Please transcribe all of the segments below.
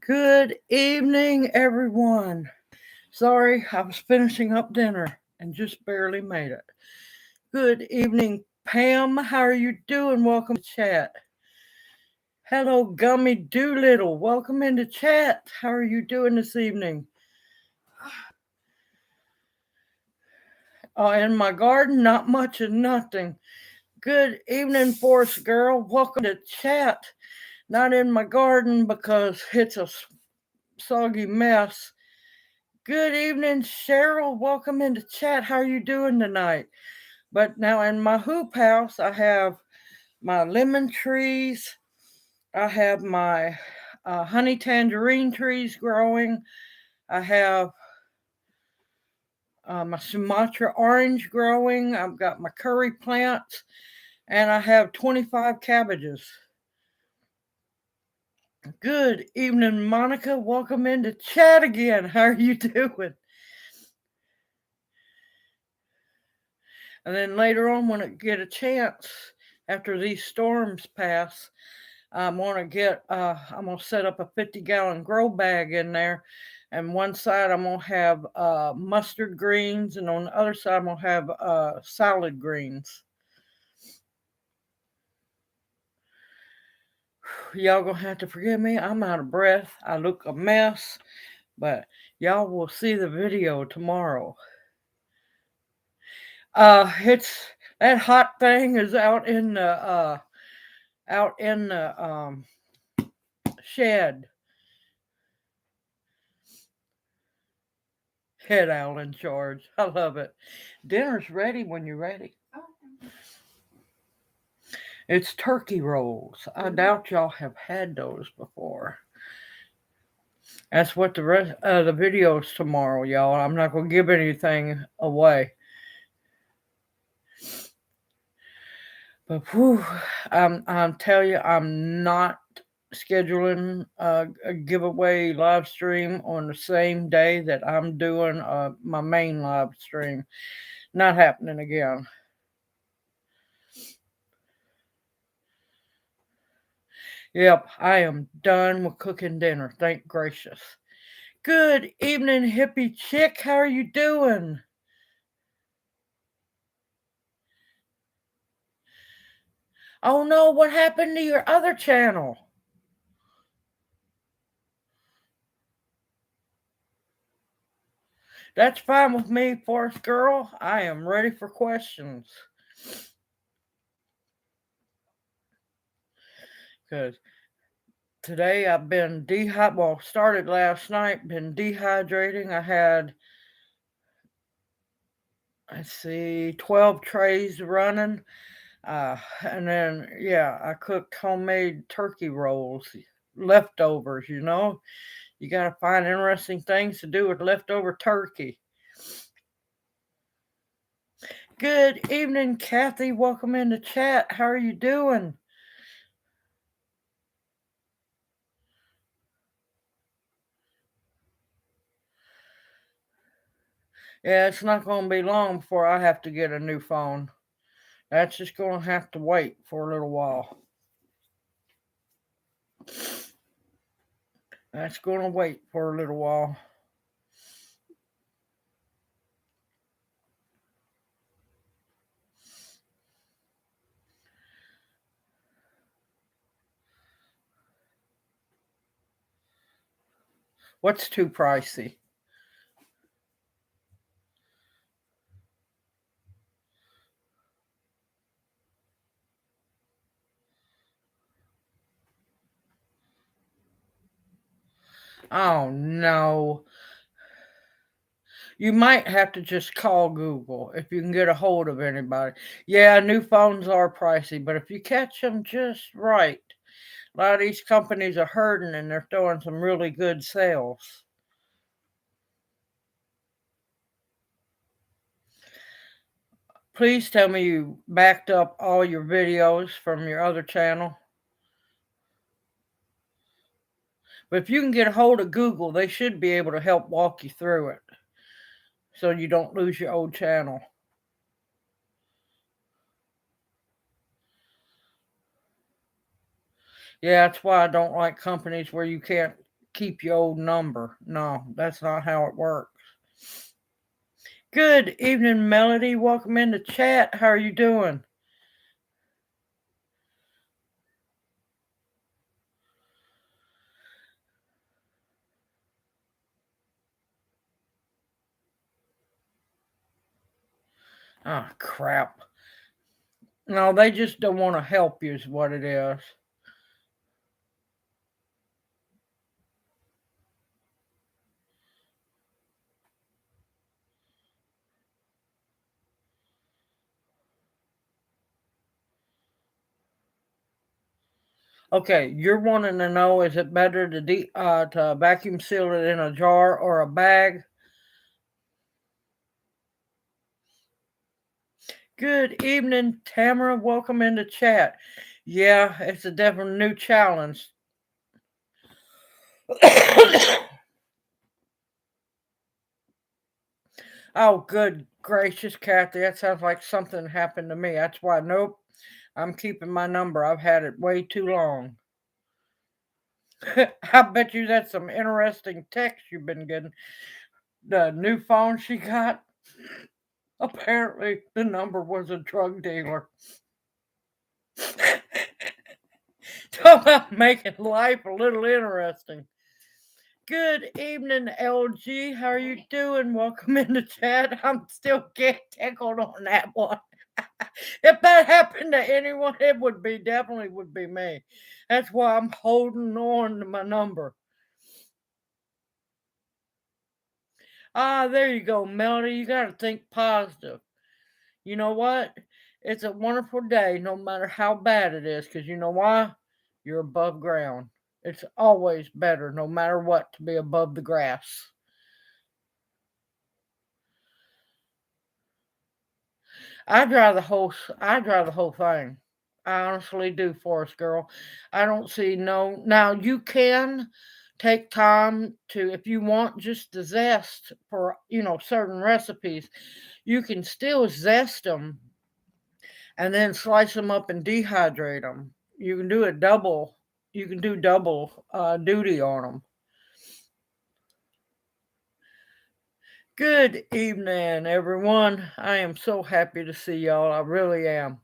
Good evening, everyone. Sorry, I was finishing up dinner and just barely made it. Good evening, Pam. How are you doing? Welcome to chat. Hello, Gummy Doolittle. Welcome into chat. How are you doing this evening? In my garden, not much and nothing. Good evening, Forest Girl. Welcome to chat. Not in my garden because it's a soggy mess. Good evening, Cheryl. Welcome into chat. How are you doing tonight? But now in my hoop house, I have my lemon trees. I have my honey tangerine trees growing. I have my Sumatra orange growing. I've got my curry plants. And I have 25 cabbages. Good evening, Monica. Welcome into chat again. How are you doing? And then later on, when I get a chance, after these storms pass, I'm gonna set up a 50-gallon grow bag in there, and one side I'm gonna have mustard greens, and on the other side I'm gonna have salad greens. Y'all gonna have to forgive me. I'm out of breath. I look a mess, but y'all will see the video tomorrow. It's that hot thing is out in the shed. Head owl in charge. I love it. Dinner's ready when you're ready. It's turkey rolls. I doubt y'all have had those before. That's what the rest of the video's tomorrow, y'all. I'm not gonna give anything away. But whew, I'm tell you, I'm not scheduling a giveaway live stream on the same day that I'm doing my main live stream. Not happening again. Yep, I am done with cooking dinner. Thank gracious. Good evening, hippie chick. How are you doing? Oh no, what happened to your other channel? That's fine with me, Forest Girl. I am ready for questions. Because today I've been started last night, been dehydrating. I had, 12 trays running. And then, I cooked homemade turkey rolls, leftovers, You got to find interesting things to do with leftover turkey. Good evening, Kathy. Welcome into chat. How are you doing? Yeah, it's not going to be long before I have to get a new phone. That's just going to have to wait for a little while. That's going to wait for a little while. What's too pricey? Oh, no. You might have to just call Google if you can get a hold of anybody. Yeah, new phones are pricey, but if you catch them just right, a lot of these companies are hurting and they're throwing some really good sales. Please tell me you backed up all your videos from your other channel. But if you can get a hold of Google, they should be able to help walk you through it so you don't lose your old channel. Yeah, that's why I don't like companies where you can't keep your old number. No, that's not how it works. Good evening, Melody. Welcome into chat. How are you doing? Ah, crap. No, they just don't want to help you, is what it is. Okay, you're wanting to know, is it better to vacuum seal it in a jar or a bag? Good evening, Tamara. Welcome into chat. Yeah, it's a definite new challenge. Oh, good gracious, Kathy. That sounds like something happened to me. That's why, nope, I'm keeping my number. I've had it way too long. I bet you that's some interesting text you've been getting. The new phone she got, apparently the number was a drug dealer. Talk about making life a little interesting. Good evening, LG. How are you doing? Welcome into chat. I'm still getting tickled on that one. If that happened to anyone, it would be definitely would be me. That's why I'm holding on to my number. Ah, there you go, Melody. You got to think positive. You know what? It's a wonderful day, no matter how bad it is, because you know why? You're above ground. It's always better, no matter what, to be above the grass. I'd rather the whole thing. I honestly do, Forest Girl. I don't see no. Now you can take time to, if you want just the zest for certain recipes, you can still zest them and then slice them up and dehydrate them. You can do it double. You can do double duty on them. Good evening, everyone. I am so happy to see y'all. I really am.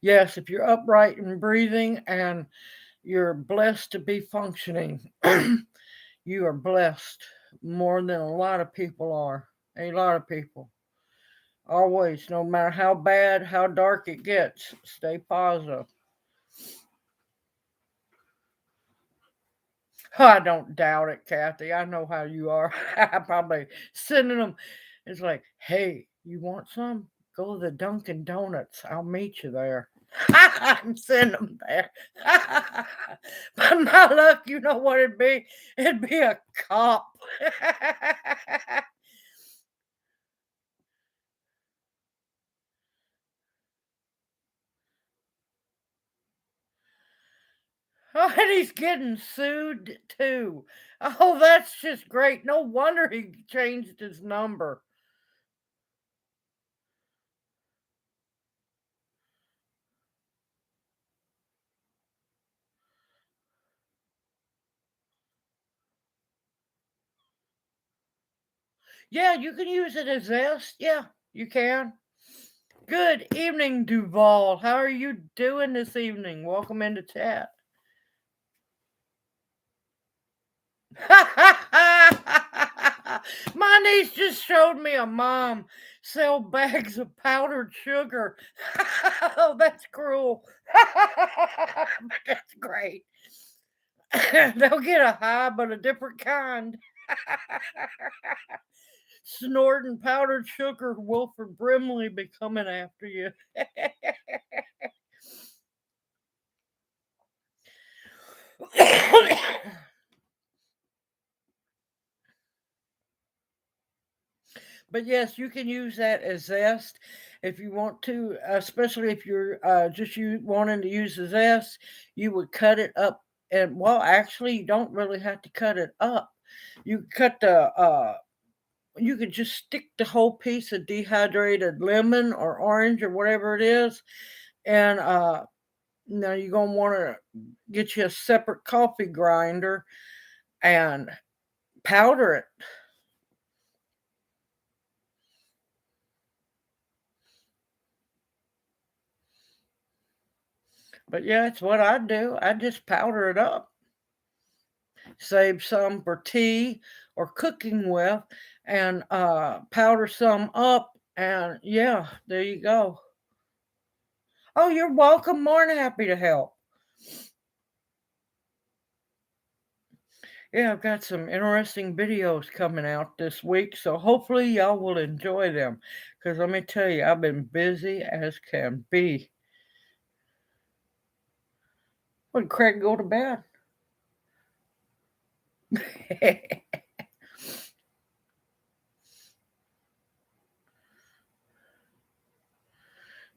Yes, if you're upright and breathing and you're blessed to be functioning, you are blessed more than a lot of people are. A lot of people. Always, no matter how bad, how dark it gets, stay positive. I don't doubt it, Kathy. I know how you are. I probably sending them. It's like, hey, you want some? Go to the Dunkin' Donuts. I'll meet you there. I'm sending them there. But my luck, you know what it'd be? It'd be a cop. Oh, and he's getting sued too. Oh, that's just great. No wonder he changed his number. Yeah, you can use it as zest. Yeah, you can. Good evening, Duval. How are you doing this evening? Welcome into chat. My niece just showed me a mom sell bags of powdered sugar. Oh, that's cruel. That's great. They'll get a high, but a different kind. Snorting powdered sugar, Wilford Brimley be coming after you. But yes, you can use that as zest if you want to, especially if you're just wanting to use the zest. You would cut it up, and well, actually, you don't really have to cut it up. You cut you could just stick the whole piece of dehydrated lemon or orange or whatever it is, and now you're gonna want to get you a separate coffee grinder and powder it. But yeah, it's what I do. I just powder it up. Save some for tea or cooking with, and powder some up. And yeah, there you go. Oh, you're welcome. More than happy to help. Yeah, I've got some interesting videos coming out this week, so hopefully y'all will enjoy them. Because let me tell you, I've been busy as can be. When Craig go to bed?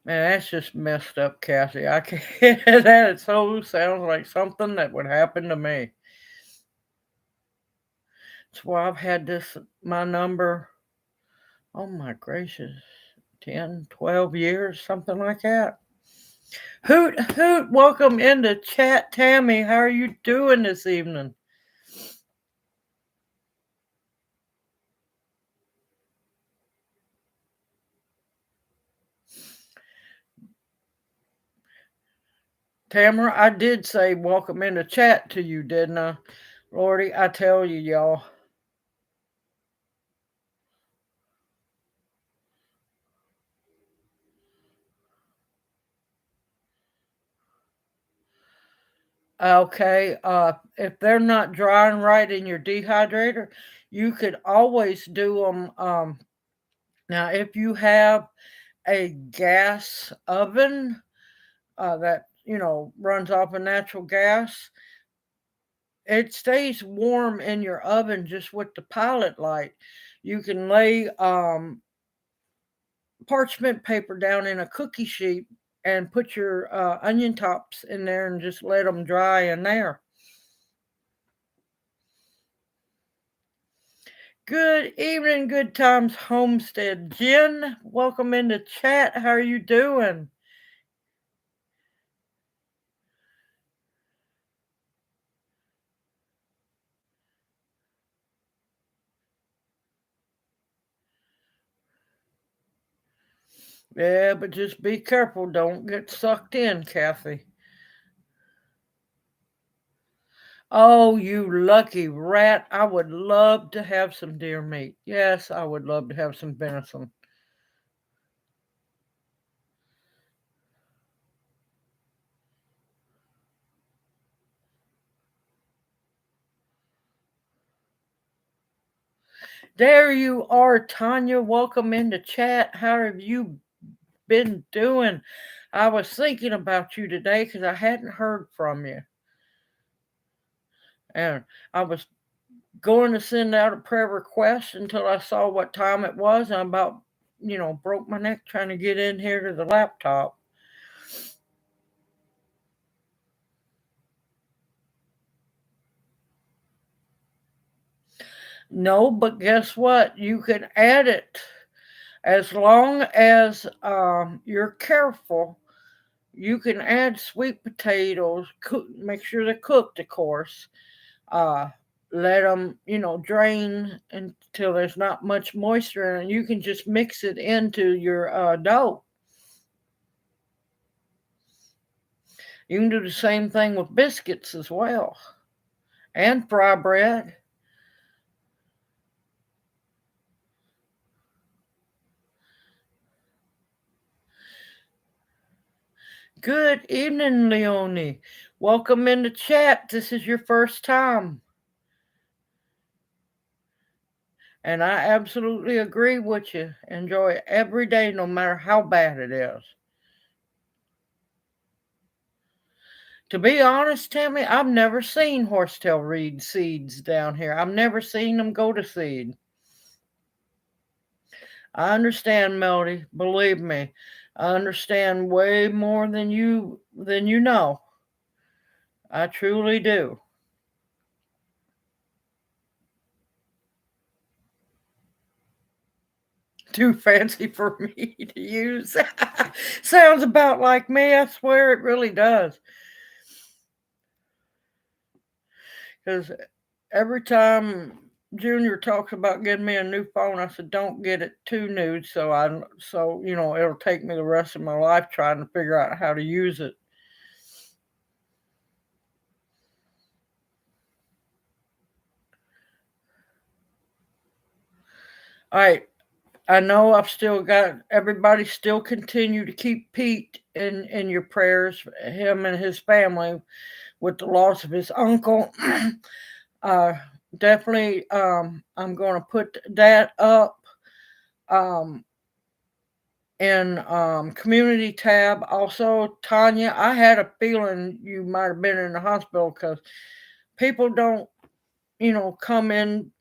Man, that's just messed up, Kathy. I can't. That so sounds like something that would happen to me. That's why I've had this, my number, oh my gracious, 10, 12 years, something like that. Hoot, hoot, welcome into chat, Tammy. How are you doing this evening? Tamara, I did say welcome into chat to you, didn't I? Lordy, I tell you, y'all. Okay, if they're not drying right in your dehydrator, you could always do them. Now, if you have a gas oven that runs off of natural gas, it stays warm in your oven just with the pilot light. You can lay parchment paper down in a cookie sheet and put your onion tops in there and just let them dry in there. Good evening, Good Times Homestead. Jen, welcome into chat. How are you doing? Yeah, but just be careful. Don't get sucked in, Kathy. Oh, you lucky rat. I would love to have some deer meat. Yes, I would love to have some venison. There you are, Tanya. Welcome into chat. How have you been doing? I was thinking about you today because I hadn't heard from you. And I was going to send out a prayer request until I saw what time it was. And I about, broke my neck trying to get in here to the laptop. No, but guess what? You can add it as long as you're careful. You can add sweet potatoes. Make sure they're cooked, of course. Uh, Let them, drain until there's not much moisture, and you can just mix it into your dough. You can do the same thing with biscuits as well, and fry bread. Good evening, Leonie. Welcome into chat. This is your first time. And I absolutely agree with you. Enjoy it every day, no matter how bad it is. To be honest, Tammy, I've never seen horsetail reed seeds down here. I've never seen them go to seed. I understand, Melody. Believe me, I understand way more than you know. I truly do. Too fancy for me to use. Sounds about like me. I swear it really does. Because every time Junior talks about getting me a new phone, I said, "Don't get it too new, so it'll take me the rest of my life trying to figure out how to use it." All right, I know I've still got everybody still continue to keep Pete in your prayers, him and his family with the loss of his uncle. uh, Definitely, I'm going to put that up um, in community tab. Also, Tanya, I had a feeling you might have been in the hospital because people don't, come in,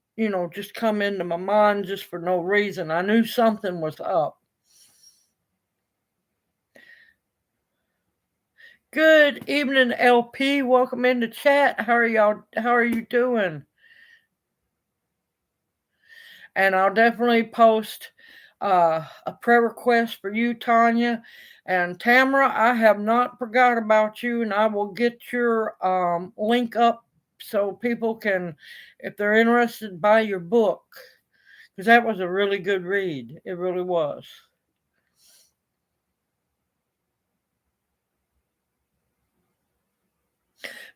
just come into my mind just for no reason. I knew something was up. Good evening, LP. Welcome into chat. How are y'all? How are you doing? And I'll definitely post a prayer request for you, Tanya. And Tamara, I have not forgot about you, and I will get your link up so people can, if they're interested, buy your book because that was a really good read. It really was.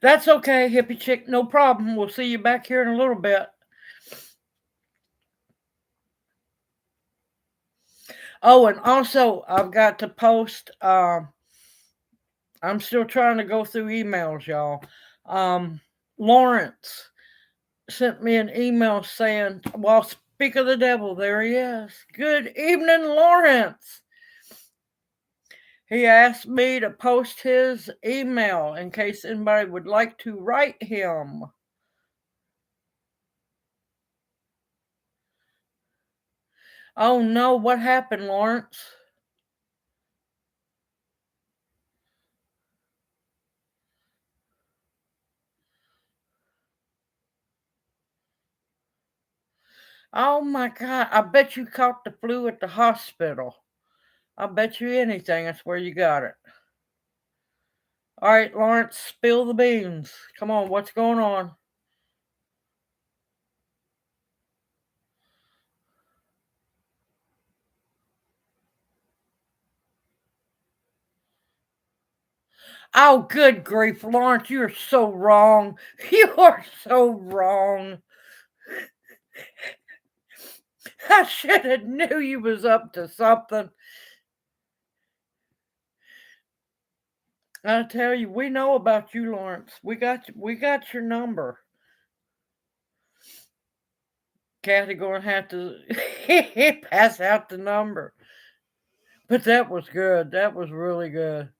That's okay, hippie chick. No problem. We'll see you back here in a little bit. Oh, and also, I've got to post. I'm still trying to go through emails, y'all. Um, Lawrence sent me an email saying, well, speak of the devil, there he is. Good evening, Lawrence. He asked me to post his email in case anybody would like to write him. Oh no, what happened, Lawrence? Oh my God, I bet you caught the flu at the hospital. I bet you anything that's where you got it. All right, Lawrence, spill the beans. Come on, what's going on? Oh, good grief, Lawrence, you're so wrong. You are so wrong. I should have knew you was up to something. I tell you, we know about you, Lawrence. We got your number. Kathy gonna have to pass out the number. But that was good. That was really good.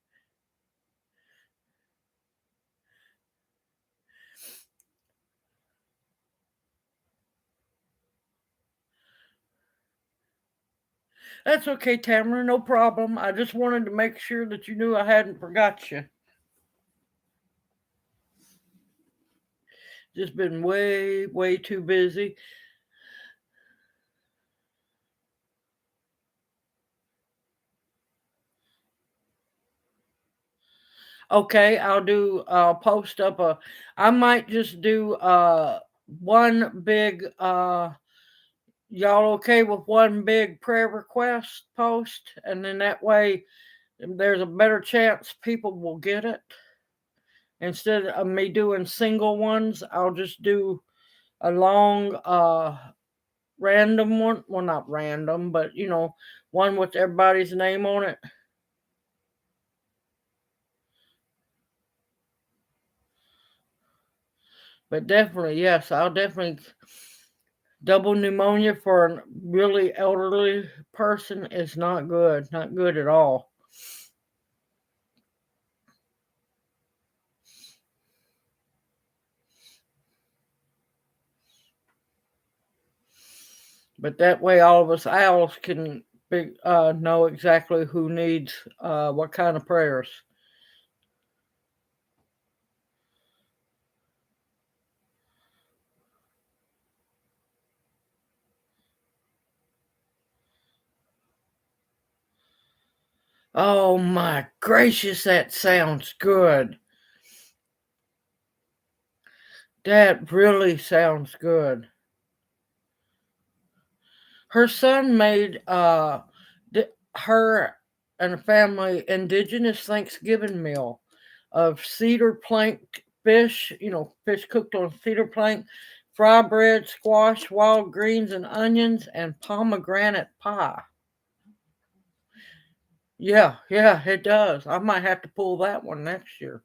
That's okay, Tamara, no problem. I just wanted to make sure that you knew I hadn't forgot you. Just been way, way too busy. Okay, I'll post up I might just do one big y'all okay with one big prayer request post, and then that way there's a better chance people will get it. Instead of me doing single ones, I'll just do a long random one. Well, not random, but one with everybody's name on it. But definitely, yes, I'll definitely. Double pneumonia for a really elderly person is not good. Not good at all. But that way, all of us owls can know exactly who needs what kind of prayers. Oh my gracious, that sounds good. That really sounds good. Her son made her and the family indigenous Thanksgiving meal of cedar plank fish, fish cooked on cedar plank, fry bread, squash, wild greens, and onions, and pomegranate pie. Yeah, yeah, it does. I might have to pull that one next year.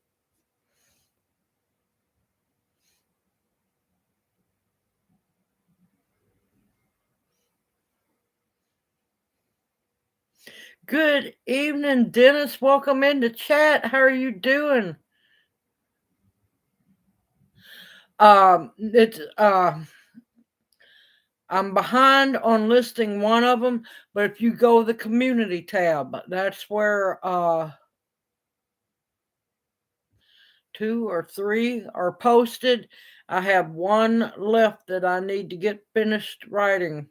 Good evening, Dennis. Welcome into chat. How are you doing? It's I'm behind on listing one of them, but if you go to the community tab, that's where two or three are posted. I have one left that I need to get finished writing.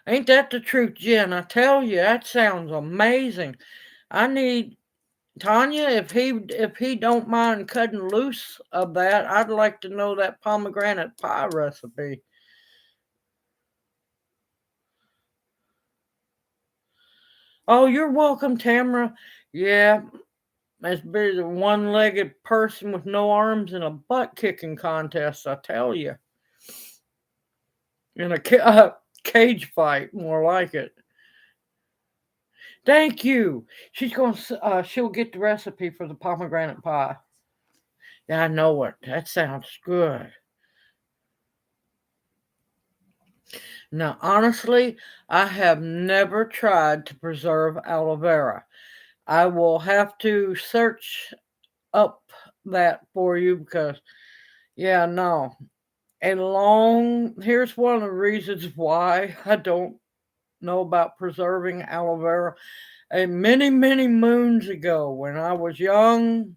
Ain't that the truth, Jen? I tell you, that sounds amazing. I need Tanya, if he don't mind cutting loose of that, I'd like to know that pomegranate pie recipe. Oh, you're welcome, Tamara. Yeah, must be the one-legged person with no arms in a butt kicking contest. I tell you, in a cage fight, more like it. Thank you. She'll get the recipe for the pomegranate pie. Yeah, I know it. That sounds good. Now, honestly, I have never tried to preserve aloe vera. I will have to search up that for you because, yeah, no. Here's one of the reasons why I don't know about preserving aloe vera. Many, many moons ago, when I was young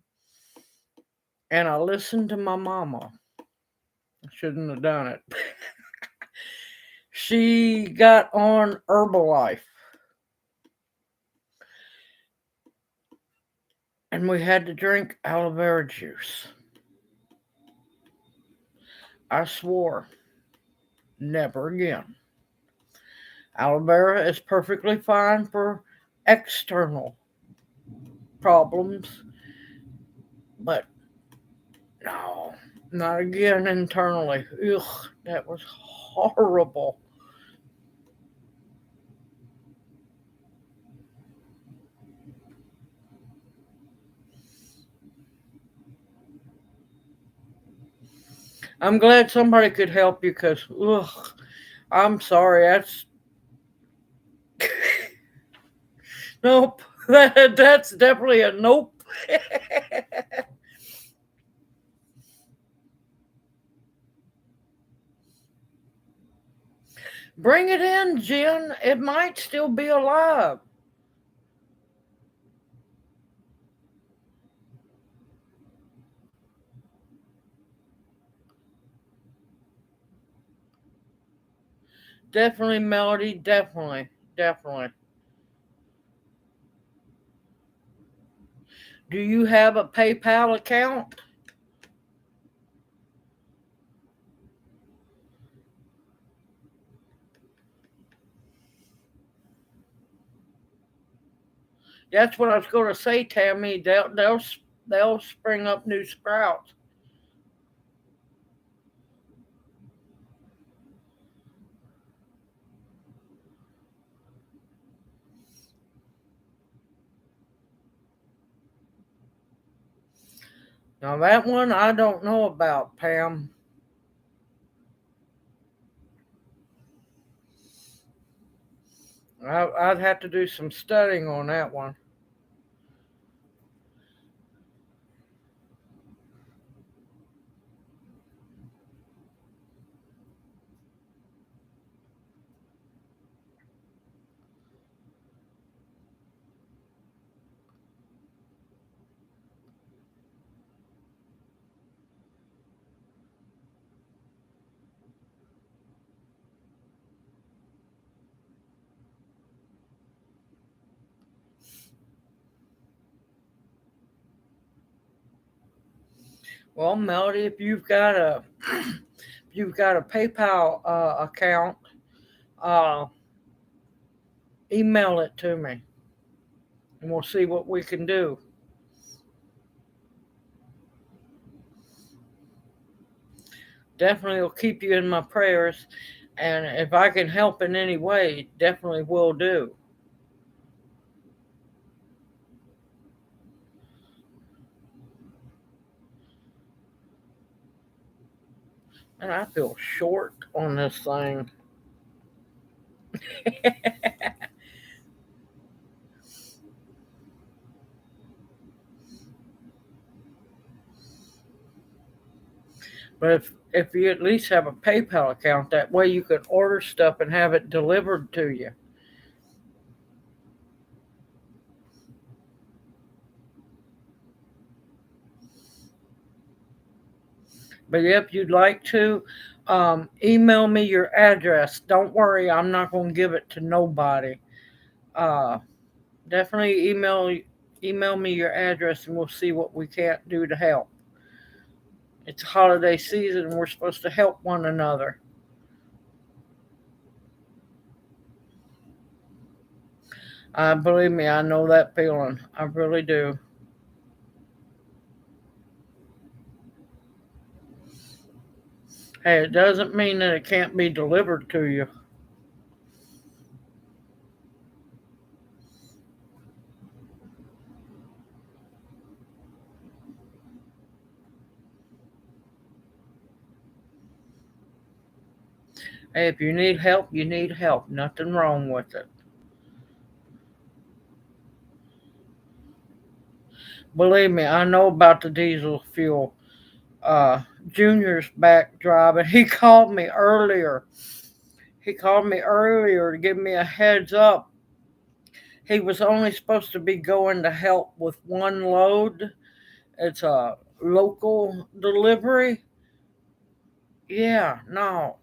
and I listened to my mama, I shouldn't have done it. She got on Herbalife and we had to drink aloe vera juice. I swore never again. Aloe vera is perfectly fine for external problems, but no, not again internally. Ugh, that was horrible. I'm glad somebody could help you because, ugh, I'm sorry. Nope. That's definitely a nope. Bring it in, Jen. It might still be alive. Definitely, Melody. Definitely. Definitely. Do you have a PayPal account? That's what I was going to say, Tammy. They'll spring up new sprouts. Now that one I don't know about, Pam. I'd have to do some studying on that one. Well, Melody, if you've got a PayPal account, uh, email it to me, and we'll see what we can do. Definitely will keep you in my prayers, and if I can help in any way, definitely will do. And I feel short on this thing. But if you at least have a PayPal account, that way you can order stuff and have it delivered to you. But if you'd like to, email me your address. Don't worry, I'm not going to give it to nobody. Uh, Definitely email me your address, and we'll see what we can't do to help. It's holiday season, and we're supposed to help one another. Believe me, I know that feeling. I really do. Hey, it doesn't mean that it can't be delivered to you. Hey, if you need help, you need help. Nothing wrong with it. Believe me, I know about the diesel fuel. Junior's back driving. He called me earlier. He called me earlier to give me a heads up. He was only supposed to be going to help with one load. It's a local delivery. Yeah, no.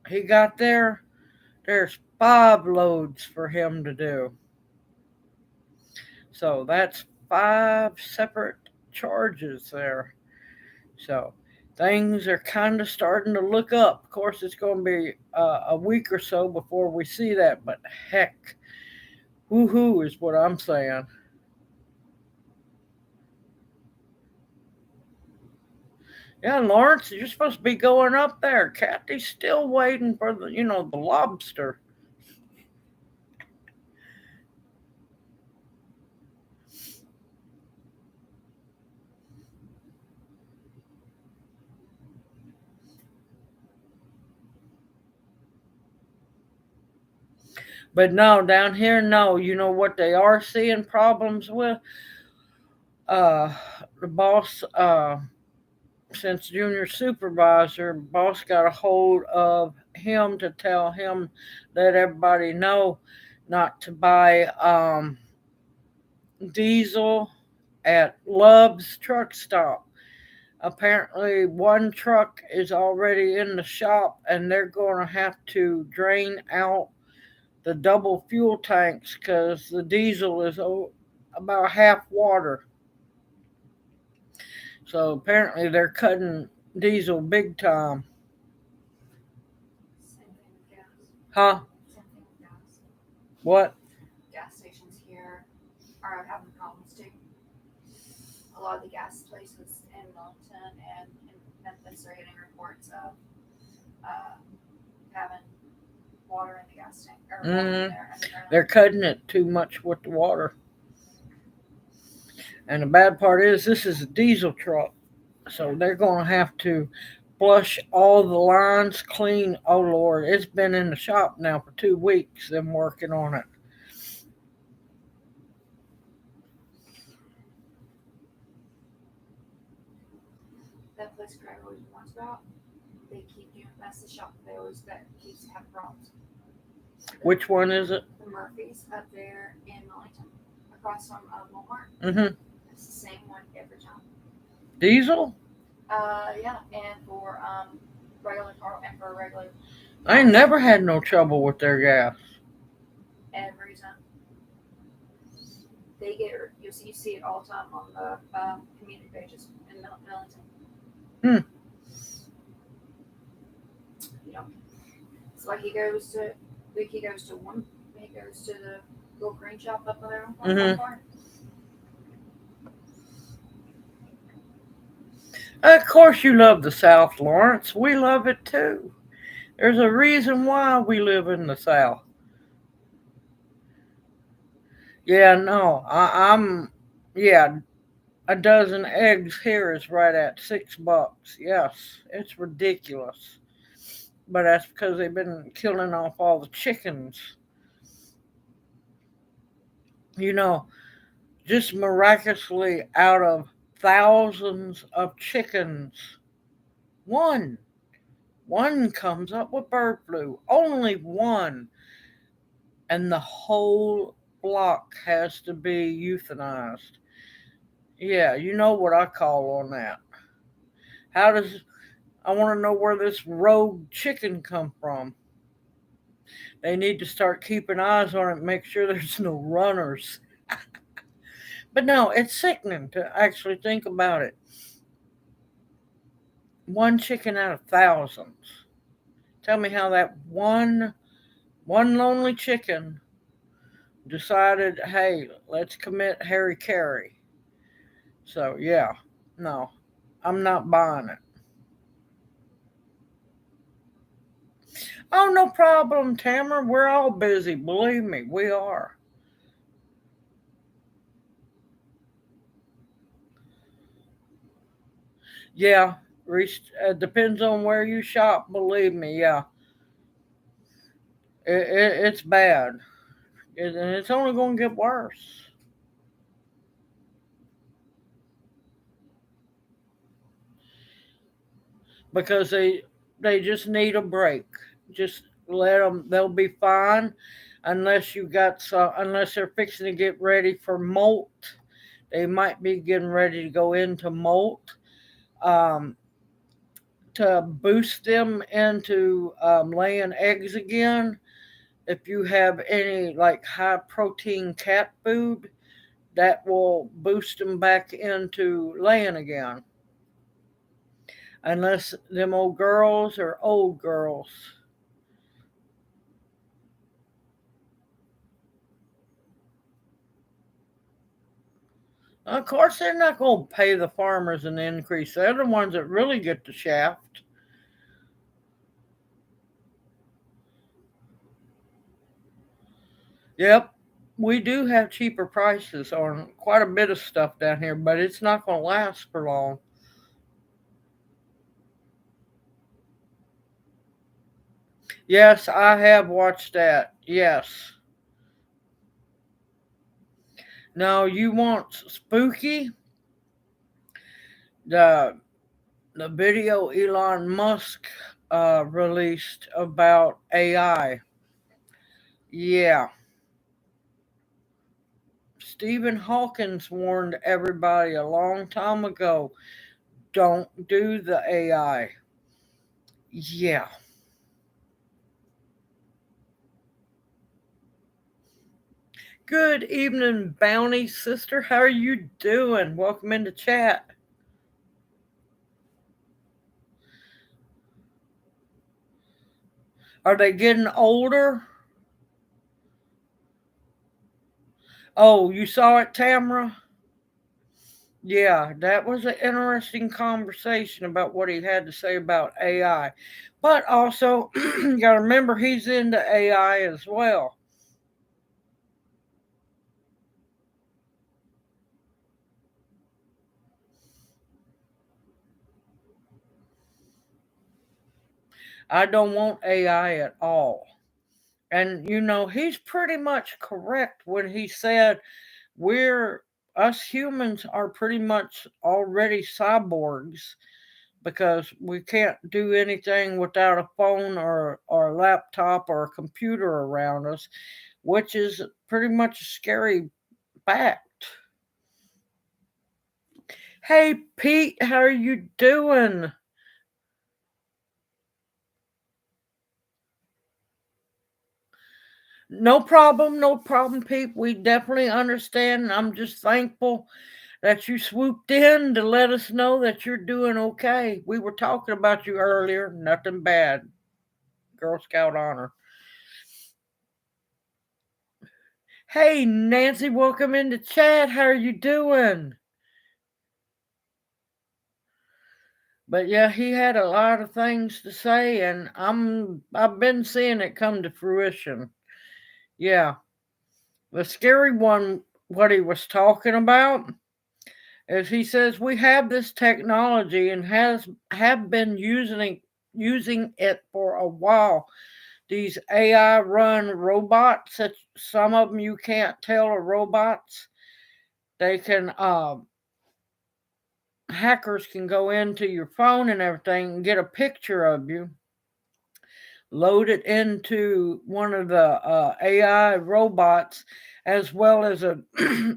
He got there. There's 5 loads for him to do. So that's 5 separate charges there. So things are kind of starting to look up. Of course, it's going to be a week or so before we see that, but heck, woohoo is what I'm saying. Yeah, Lawrence, you're supposed to be going up there. Kathy's still waiting for the lobster. But no, down here, no. You know what they are seeing problems with? Uh, the boss, since junior supervisor, boss got a hold of him to tell him, let everybody know not to buy diesel at Love's truck stop. Apparently, one truck is already in the shop, and they're going to have to drain out the double fuel tanks because the diesel is about half water. So apparently, they're cutting diesel big time. Same thing with gas. Huh? Same thing with gas. What? Gas stations here are having problems too. A lot of the gas places in Millington and in Memphis are getting reports of uh, having water in the gas tank or water in Mm-hmm. there and they're They're cutting it too much with the water. And the bad part is, this is a diesel truck. So they're going to have to flush all the lines clean. Oh, Lord. It's been in the shop now for 2 weeks, them working on it. that place Greg always warns about. They keep doing that's the shop they always that keeps having problems. Which one is it? The Murphys up there in Millington, across from Walmart. Mm-hmm. It's the same one every time. Diesel? Yeah, and for regular car and for regular I ain't never had no trouble with their gas. every time. They get you see it all the time on the community pages in Millington. Hmm. You know, it's like he goes to the little green shop up there on Mm-hmm. farm. Of course, you love the South, Lawrence. We love it too. There's a reason why we live in the South. Yeah, no, yeah, a dozen eggs here is right at $6. Yes, it's ridiculous. But that's because they've been killing off all the chickens. You know, just miraculously out of thousands of chickens, one, one comes up with bird flu. Only one. And the whole flock has to be euthanized. Yeah, you know what I call on that. How does I want to know where this rogue chicken come from? They need to start keeping eyes on it, make sure there's no runners. But no, it's sickening to actually think about it. One chicken out of thousands. Tell me how that one lonely chicken decided, hey, let's commit Harry Carey. So yeah, no, I'm not buying it. Oh, no problem, Tamara. We're all busy. Believe me, we are. Yeah, depends on where you shop. Believe me, yeah, it's bad, and it's only going to get worse because they just need a break. Just let them; they'll be fine, unless they're fixing to get ready for molt. They might be getting ready to go into molt. Um, to boost them into laying eggs again. If you have any like high protein cat food, that will boost them back into laying again. Unless them old girls are old girls. Of course, they're not going to pay the farmers an increase. They're the ones that really get the shaft. Yep, we do have cheaper prices on quite a bit of stuff down here, but it's not going to last for long. Yes, I have watched that. Yes. Now you want spooky? The the video Elon Musk released about AI. Yeah, Stephen Hawkins warned everybody a long time ago. Don't do the AI. Yeah. Good evening, Bounty sister. How are you doing? Welcome into chat. Are they getting older? Oh, you saw it, Tamara? Yeah, that was an interesting conversation about what he had to say about AI. But also, you got to remember he's into AI as well. I don't want AI at all. And, he's pretty much correct when he said we're, us humans are pretty much already cyborgs because we can't do anything without a phone or a laptop or a computer around us, which is pretty much a scary fact. Hey, Pete, how are you doing? No problem, Pete. We definitely understand. I'm just thankful. that you swooped in to let us know that you're doing okay. We were talking about you earlier. Nothing bad. Girl Scout honor. Hey, Nancy, welcome into chat. How are you doing? But yeah, he had a lot of things to say, and I've been seeing it come to fruition. Yeah, the scary one, what he was talking about, is he says we have this technology and have been using it for a while. These AI run robots, that some of them you can't tell are robots. They can hackers can go into your phone and everything and get a picture of you, load it into one of the AI robots, as well as a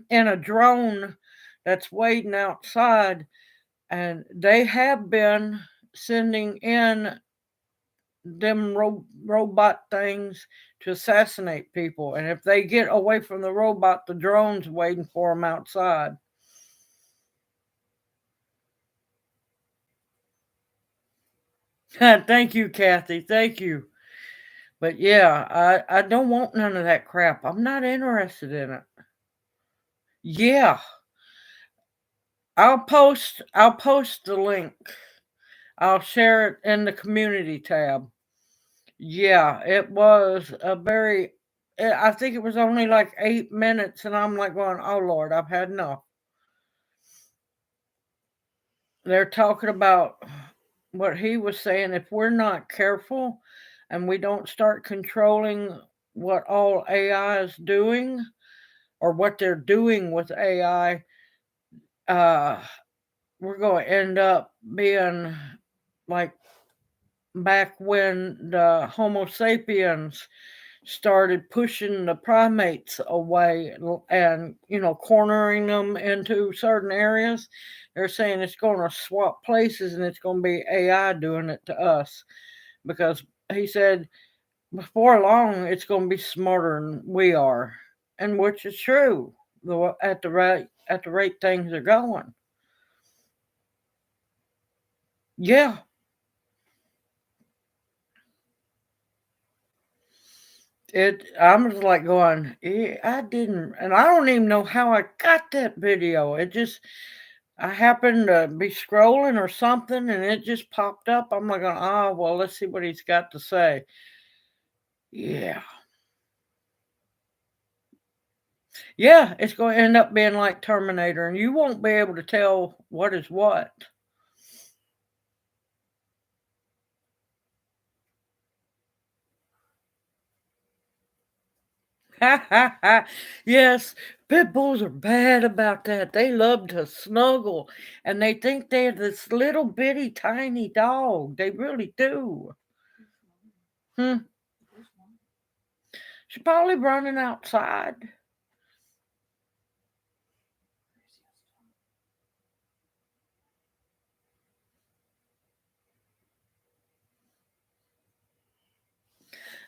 in a drone that's waiting outside, and they have been sending in them robot things to assassinate people, and if they get away from the robot, the drone's waiting for them outside. Thank you, Kathy. Thank you. But yeah, I don't want none of that crap. I'm not interested in it. Yeah, I'll post the link. I'll share it in the community tab. Yeah, it was a very I think it was only like 8 minutes, and I'm like going, oh Lord, I've had enough. They're talking about what he was saying. If we're not careful and we don't start controlling what all AI is doing, or what they're doing with AI, uh, we're going to end up being like back when the Homo sapiens started pushing the primates away and, cornering them into certain areas. They're saying it's going to swap places and it's going to be AI doing it to us, because he said before long it's going to be smarter than we are, and which is true. At the rate things are going. Yeah, I'm just like going, I didn't, and I don't even know how I got that video. I happened to be scrolling or something, and it just popped up. I'm like, oh well, let's see what he's got to say. Yeah, yeah, it's going to end up being like Terminator, and you won't be able to tell what is what. Ha ha ha. Yes, pit bulls are bad about that. They love to snuggle, and they think they're this little bitty tiny dog. They really do. Hmm. She's probably running outside.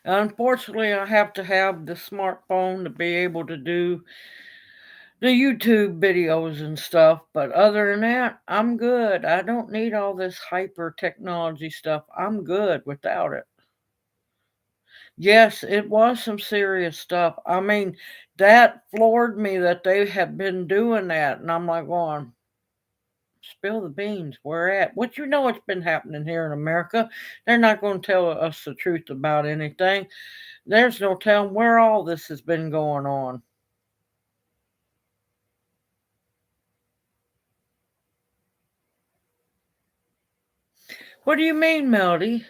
Unfortunately, I have to have the smartphone to be able to do the YouTube videos and stuff. But other than that, I'm good. I don't need all this hyper technology stuff. I'm good without it. Yes, it was some serious stuff. I mean, that floored me that they have been doing that. And I'm like, going, spill the beans. Where at? What you know it's been happening here in America. They're not going to tell us the truth about anything. There's no telling where all this has been going on. What do you mean, Melody?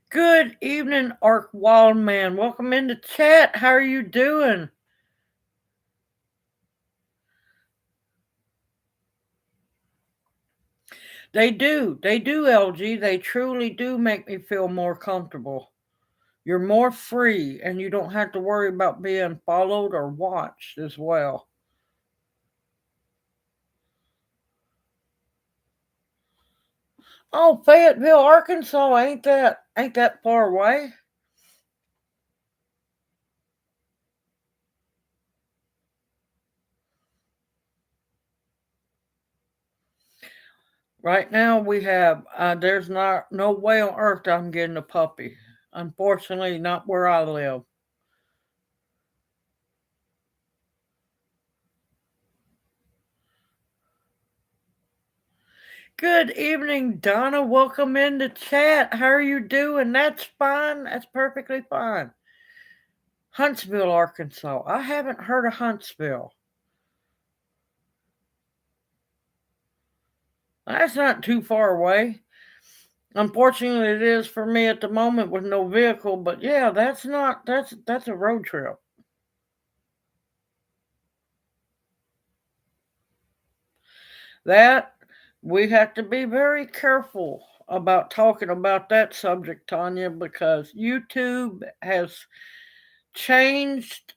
Good evening, Ark Wildman. Welcome into chat. How are you doing? They do. They do, LG. They truly do make me feel more comfortable. You're more free, and you don't have to worry about being followed or watched as well. Oh, Fayetteville, Arkansas, ain't that far away? Right now we have there's not no way on earth I'm getting a puppy. Unfortunately, not where I live. Good evening, Donna. Welcome in the chat. How are you doing? That's fine. That's perfectly fine. Huntsville, Arkansas. I haven't heard of Huntsville. That's not too far away. Unfortunately, it is for me at the moment with no vehicle, but yeah, that's a road trip. That we have to be very careful about talking about that subject, Tanya, because YouTube has changed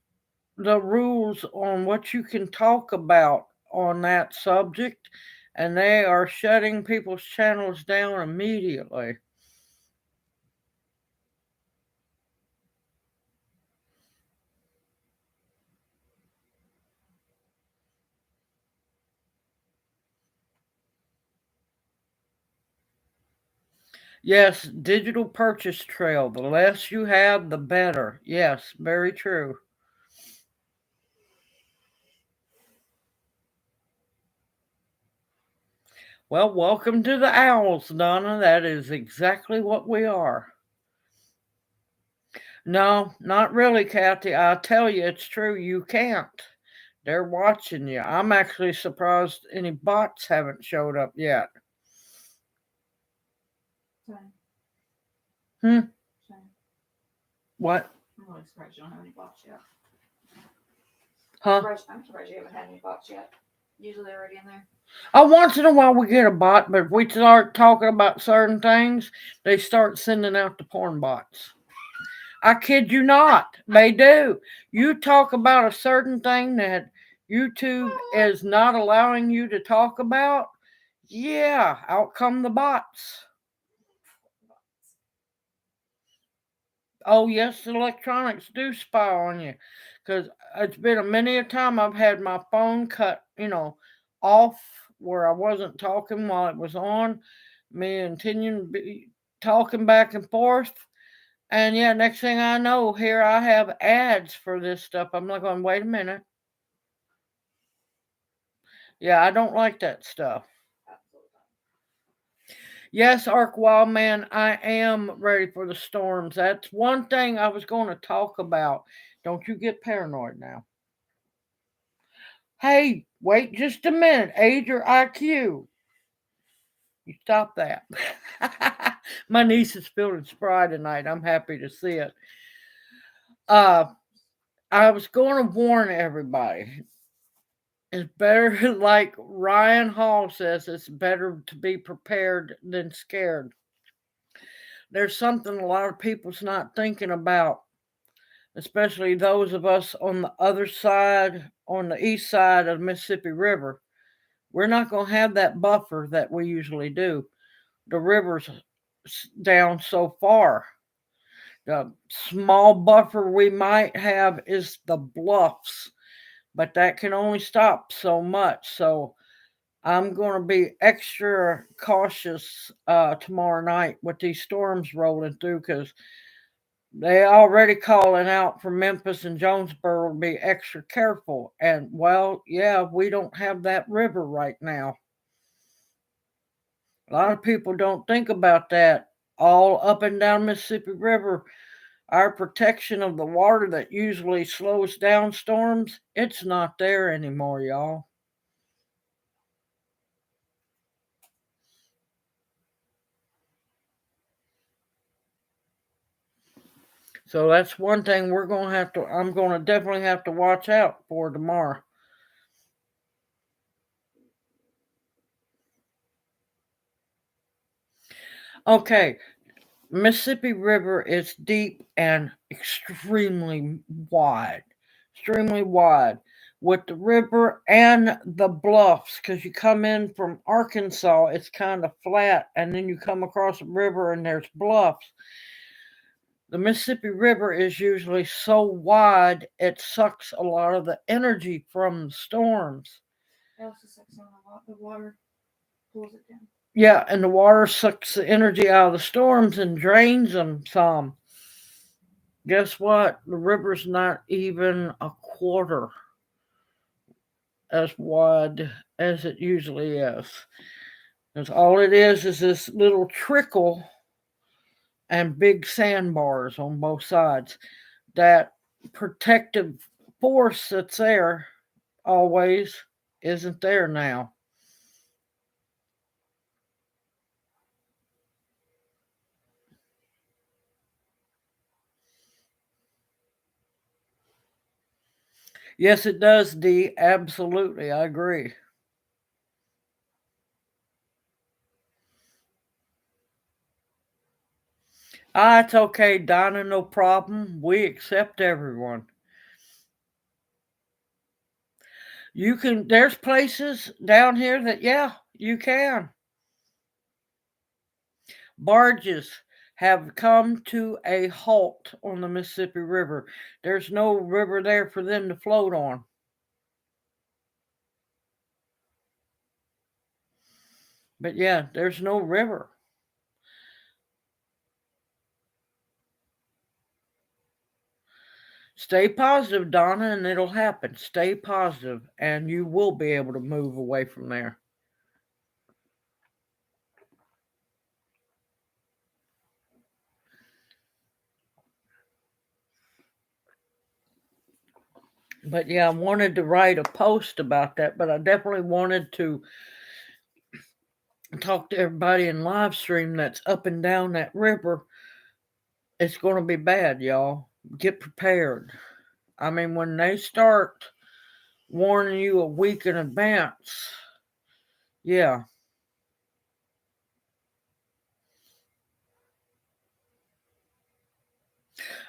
the rules on what you can talk about on that subject, and they are shutting people's channels down immediately. Yes, digital purchase trail. The less you have, the better. Yes, very true. Well, welcome to the Owls, Donna. That is exactly what we are. No, not really, Kathy. I tell you, it's true. You can't. They're watching you. I'm actually surprised any bots haven't showed up yet. Sorry. Hmm. Sorry. What? I'm really surprised you don't have any bots yet. Huh? I'm surprised you haven't had any bots yet. Usually they're already in there. Once in a while we get a bot, but if we start talking about certain things, they start sending out the porn bots. I kid you not. They do. You talk about a certain thing that YouTube is not allowing you to talk about. Yeah, out come the bots. Oh, yes, the electronics do spy on you. Because it's been a many a time I've had my phone cut, off where I wasn't talking while it was on. Me and Tinian be talking back and forth. And yeah, next thing I know, here I have ads for this stuff. I'm like going, wait a minute. Yeah, I don't like that stuff. Yes, Ark Wildman, I am ready for the storms. That's one thing I was going to talk about. Don't you get paranoid now. Hey, wait just a minute. Age or IQ? You stop that. My niece is feeling spry tonight. I'm happy to see it. Uh, I was going to warn everybody. It's better, like Ryan Hall says, it's better to be prepared than scared. There's something a lot of people's not thinking about, especially those of us on the other side, on the east side of the Mississippi River. We're not going to have that buffer that we usually do. The river's down so far. The small buffer we might have is the bluffs, but that can only stop so much. So I'm going to be extra cautious tomorrow night with these storms rolling through because they already calling out for Memphis and Jonesboro to be extra careful. And well, yeah, we don't have that river right now. A lot of people don't think about that. All up and down Mississippi River, our protection of the water that usually slows down storms, it's not there anymore, y'all. So that's one thing I'm going to definitely have to watch out for tomorrow. Okay, Mississippi River is deep and extremely wide. Extremely wide. with the river and the bluffs, because you come in from Arkansas, it's kind of flat, and then you come across the river and there's bluffs. The Mississippi River is usually so wide it sucks a lot of the energy from the storms. It also sucks on a lot. The water pulls it down. Yeah, and the water sucks the energy out of the storms and drains them some. Guess what? The river's not even a quarter as wide as it usually is. Because all it is this little trickle and big sandbars on both sides. That protective force that's there always isn't there now. Yes, it does, Dee. Absolutely. I agree. Ah, it's okay, Donna. No problem. We accept everyone. You can, there's places down here that, yeah, you can. Barges have come to a halt on the Mississippi River. There's no river there for them to float on. But yeah, there's no river. Stay positive, Donna, and it'll happen. Stay positive, and you will be able to move away from there. But yeah, I wanted to write a post about that, but I definitely wanted to talk to everybody in live stream that's up and down that river. It's going to be bad, y'all. Get prepared. I mean, when they start warning you a week in advance, yeah.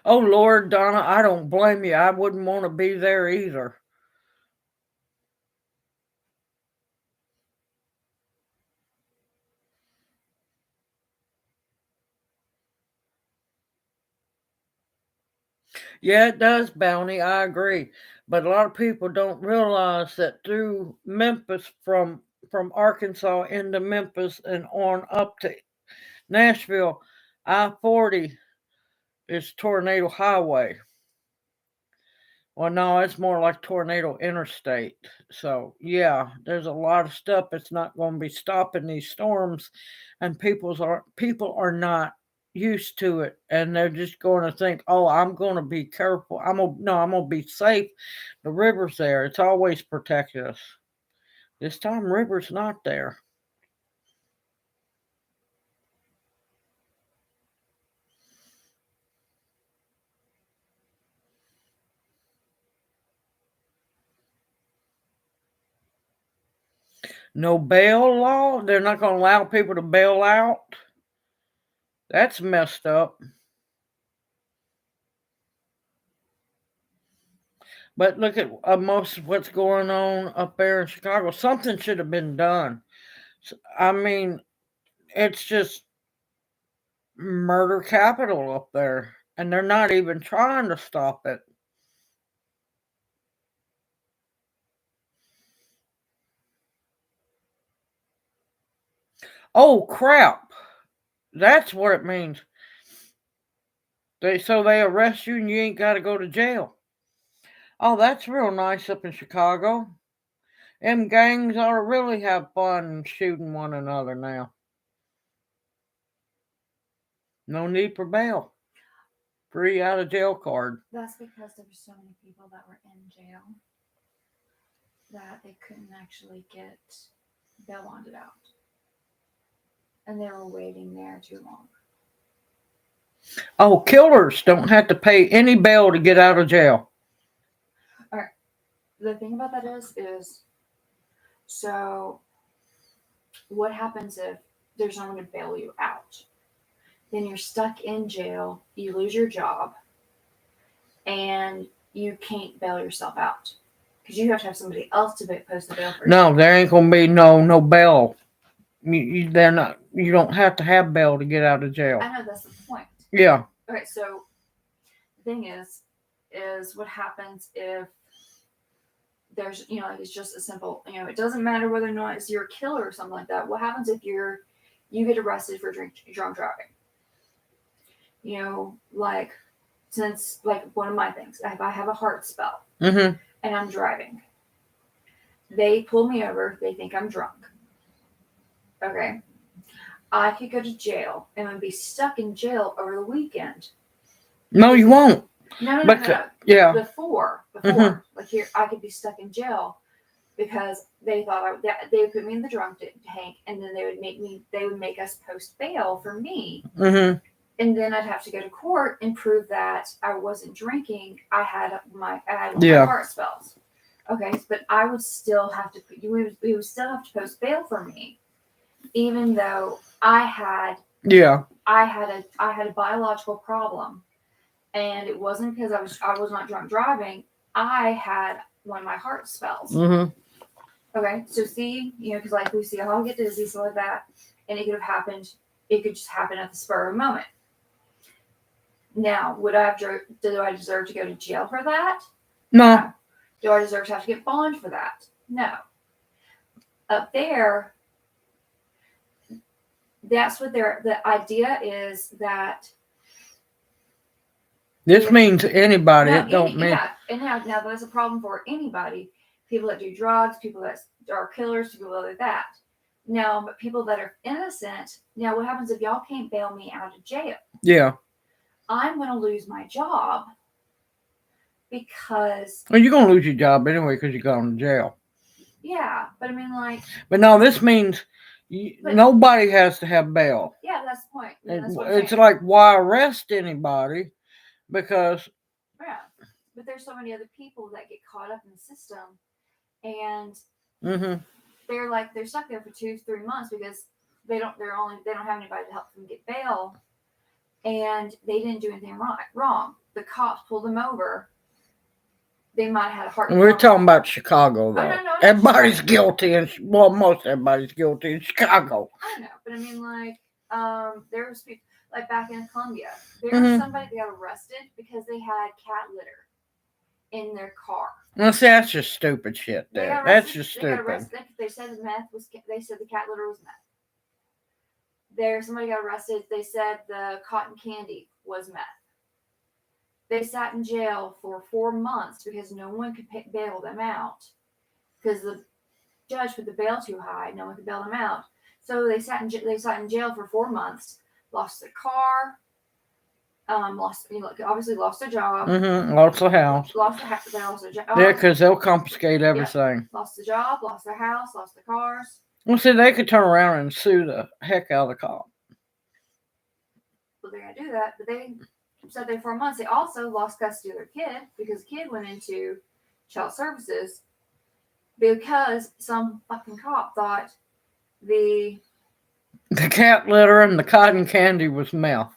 Oh, Lord, Donna, I don't blame you. I wouldn't want to be there either. Yeah, it does, Bounty. I agree. But a lot of people don't realize that through Memphis, from Arkansas into Memphis and on up to Nashville, I-40 is Tornado Highway. Well, no, it's more like Tornado Interstate. So, yeah, there's a lot of stuff that's not going to be stopping these storms, and people are not used to it, and they're just going to think, "Oh, I'm going to be careful. I'm going to be safe. The river's there. It's always protected us. This time, river's not there." No bail law. They're not going to allow people to bail out. That's messed up. But look at most of what's going on up there in Chicago. Something should have been done. I mean, it's just murder capital up there, and they're not even trying to stop it. Oh crap! That's what it means. They arrest you and you ain't got to go to jail. Oh, that's real nice up in Chicago. Them gangs ought to really have fun shooting one another now. No need for bail. Free out of jail card. That's because there were so many people that were in jail that they couldn't actually get bail bonded out. And they were waiting there too long. Oh, killers don't have to pay any bail to get out of jail. All right. The thing about that is so what happens if there's no one to bail you out? Then you're stuck in jail, you lose your job, and you can't bail yourself out Because you have to have somebody else to post the bail for you. No, there ain't gonna be no bail. They're not. You don't have to have bail to get out of jail. I know, that's the point. Yeah. Okay, so the thing is what happens if there's, like, it's just a simple, it doesn't matter whether or not it's you're a killer or something like that. What happens if you get arrested for drunk driving? Like, since, like, one of my things, if I have a heart spell Mm-hmm. and I'm driving, they pull me over, they think I'm drunk. Okay. I could go to jail and I'd be stuck in jail over the weekend. No, you won't. No. Yeah. Before, Mm-hmm. like, here, I could be stuck in jail because they thought they would put me in the drunk tank, and then they would make us post bail for me. Mm-hmm. And then I'd have to go to court and prove that I wasn't drinking. I had my heart spells. Okay, but I would still have to. We would still have to post bail for me, even though I had a biological problem, and it wasn't because I was not drunk driving. I had one of my heart spells. Mm-hmm. Okay, so see, because, like, we see I'll get dizzy, stuff like that, and it could have happened. It could just happen at the spur of the moment. Now, do I deserve to go to jail for that? No. Do I deserve to have to get bond for that? No. Up there, that's what the idea is, that this means anybody. It don't mean. Yeah, and now that's a problem for anybody. People that do drugs, people that are killers, people like that. Now, but people that are innocent, now what happens if y'all can't bail me out of jail? Yeah. I'm going to lose my job because... Well, you're going to lose your job anyway because you're going to jail. Yeah, but I mean, like... But no, this means nobody has to have bail. Yeah, that's the point. It's like, why arrest anybody? Because... Yeah, but there's so many other people that get caught up in the system, and they're stuck there for 2-3 months because they don't have anybody to help them get bail. And they didn't do anything wrong. The cops pulled them over. They might have had a heart. We're talking about Chicago, though. No, everybody's guilty, most everybody's guilty in Chicago. I know, but I mean, like, there was people, like, back in Columbia, there was somebody that got arrested because they had cat litter in their car. Well, see, that's just stupid shit. There, that's just stupid. They said the cat litter was meth. Somebody got arrested. They said the cotton candy was meth. They sat in jail for 4 months because no one could bail them out because the judge put the bail too high. No one could bail them out. So they sat in jail for 4 months. Lost their car. Obviously lost their job. Lost the house. Lost their job. Yeah, because they'll confiscate everything. Yeah. Lost the job. Lost their house. Lost their cars. Well, see, they could turn around and sue the heck out of the cop. Well, they're going to do that, but they sat there for 4 months. They also lost custody of their kid because the kid went into child services because some fucking cop thought the cat litter and the cotton candy was meth.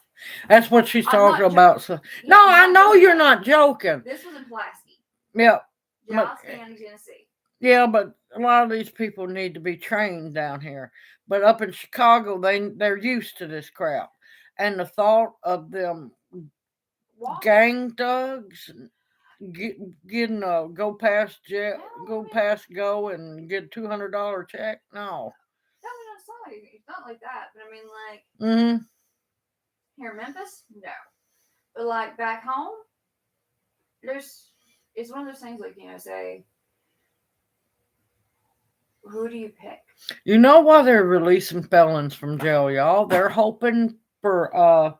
That's what she's talking about. So, no, I know you're not joking. This was in Pulaski. Yeah. Johnstown, Tennessee. Yeah, but a lot of these people need to be trained down here. But up in Chicago, they're used to this crap. And the thought of them gang thugs getting a go past go and get $200 check. No. Sorry, it's not like that. But I mean, like, here in Memphis, no. But, like, back home, it's one of those things, like, say, who do you pick? You know why they're releasing felons from jail, y'all? They're hoping for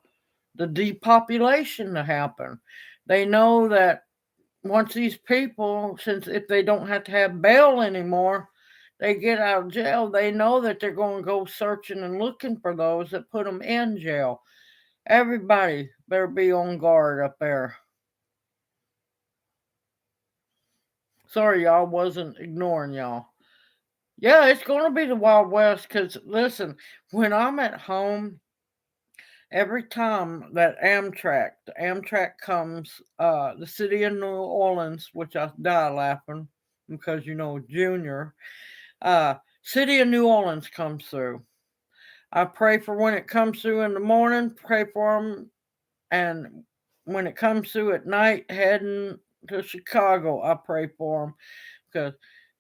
the depopulation to happen. They know that once these people, since if they don't have to have bail anymore, they get out of jail, they know that they're going to go searching and looking for those that put them in jail. Everybody better be on guard up there. Sorry, y'all, wasn't ignoring y'all. Yeah, it's going to be the Wild West because, listen, when I'm at home, every time that the Amtrak comes, the city of New Orleans, which I die laughing, because Junior. City of New Orleans comes through. I pray for when it comes through in the morning, pray for them, and when it comes through at night, heading to Chicago, I pray for them because,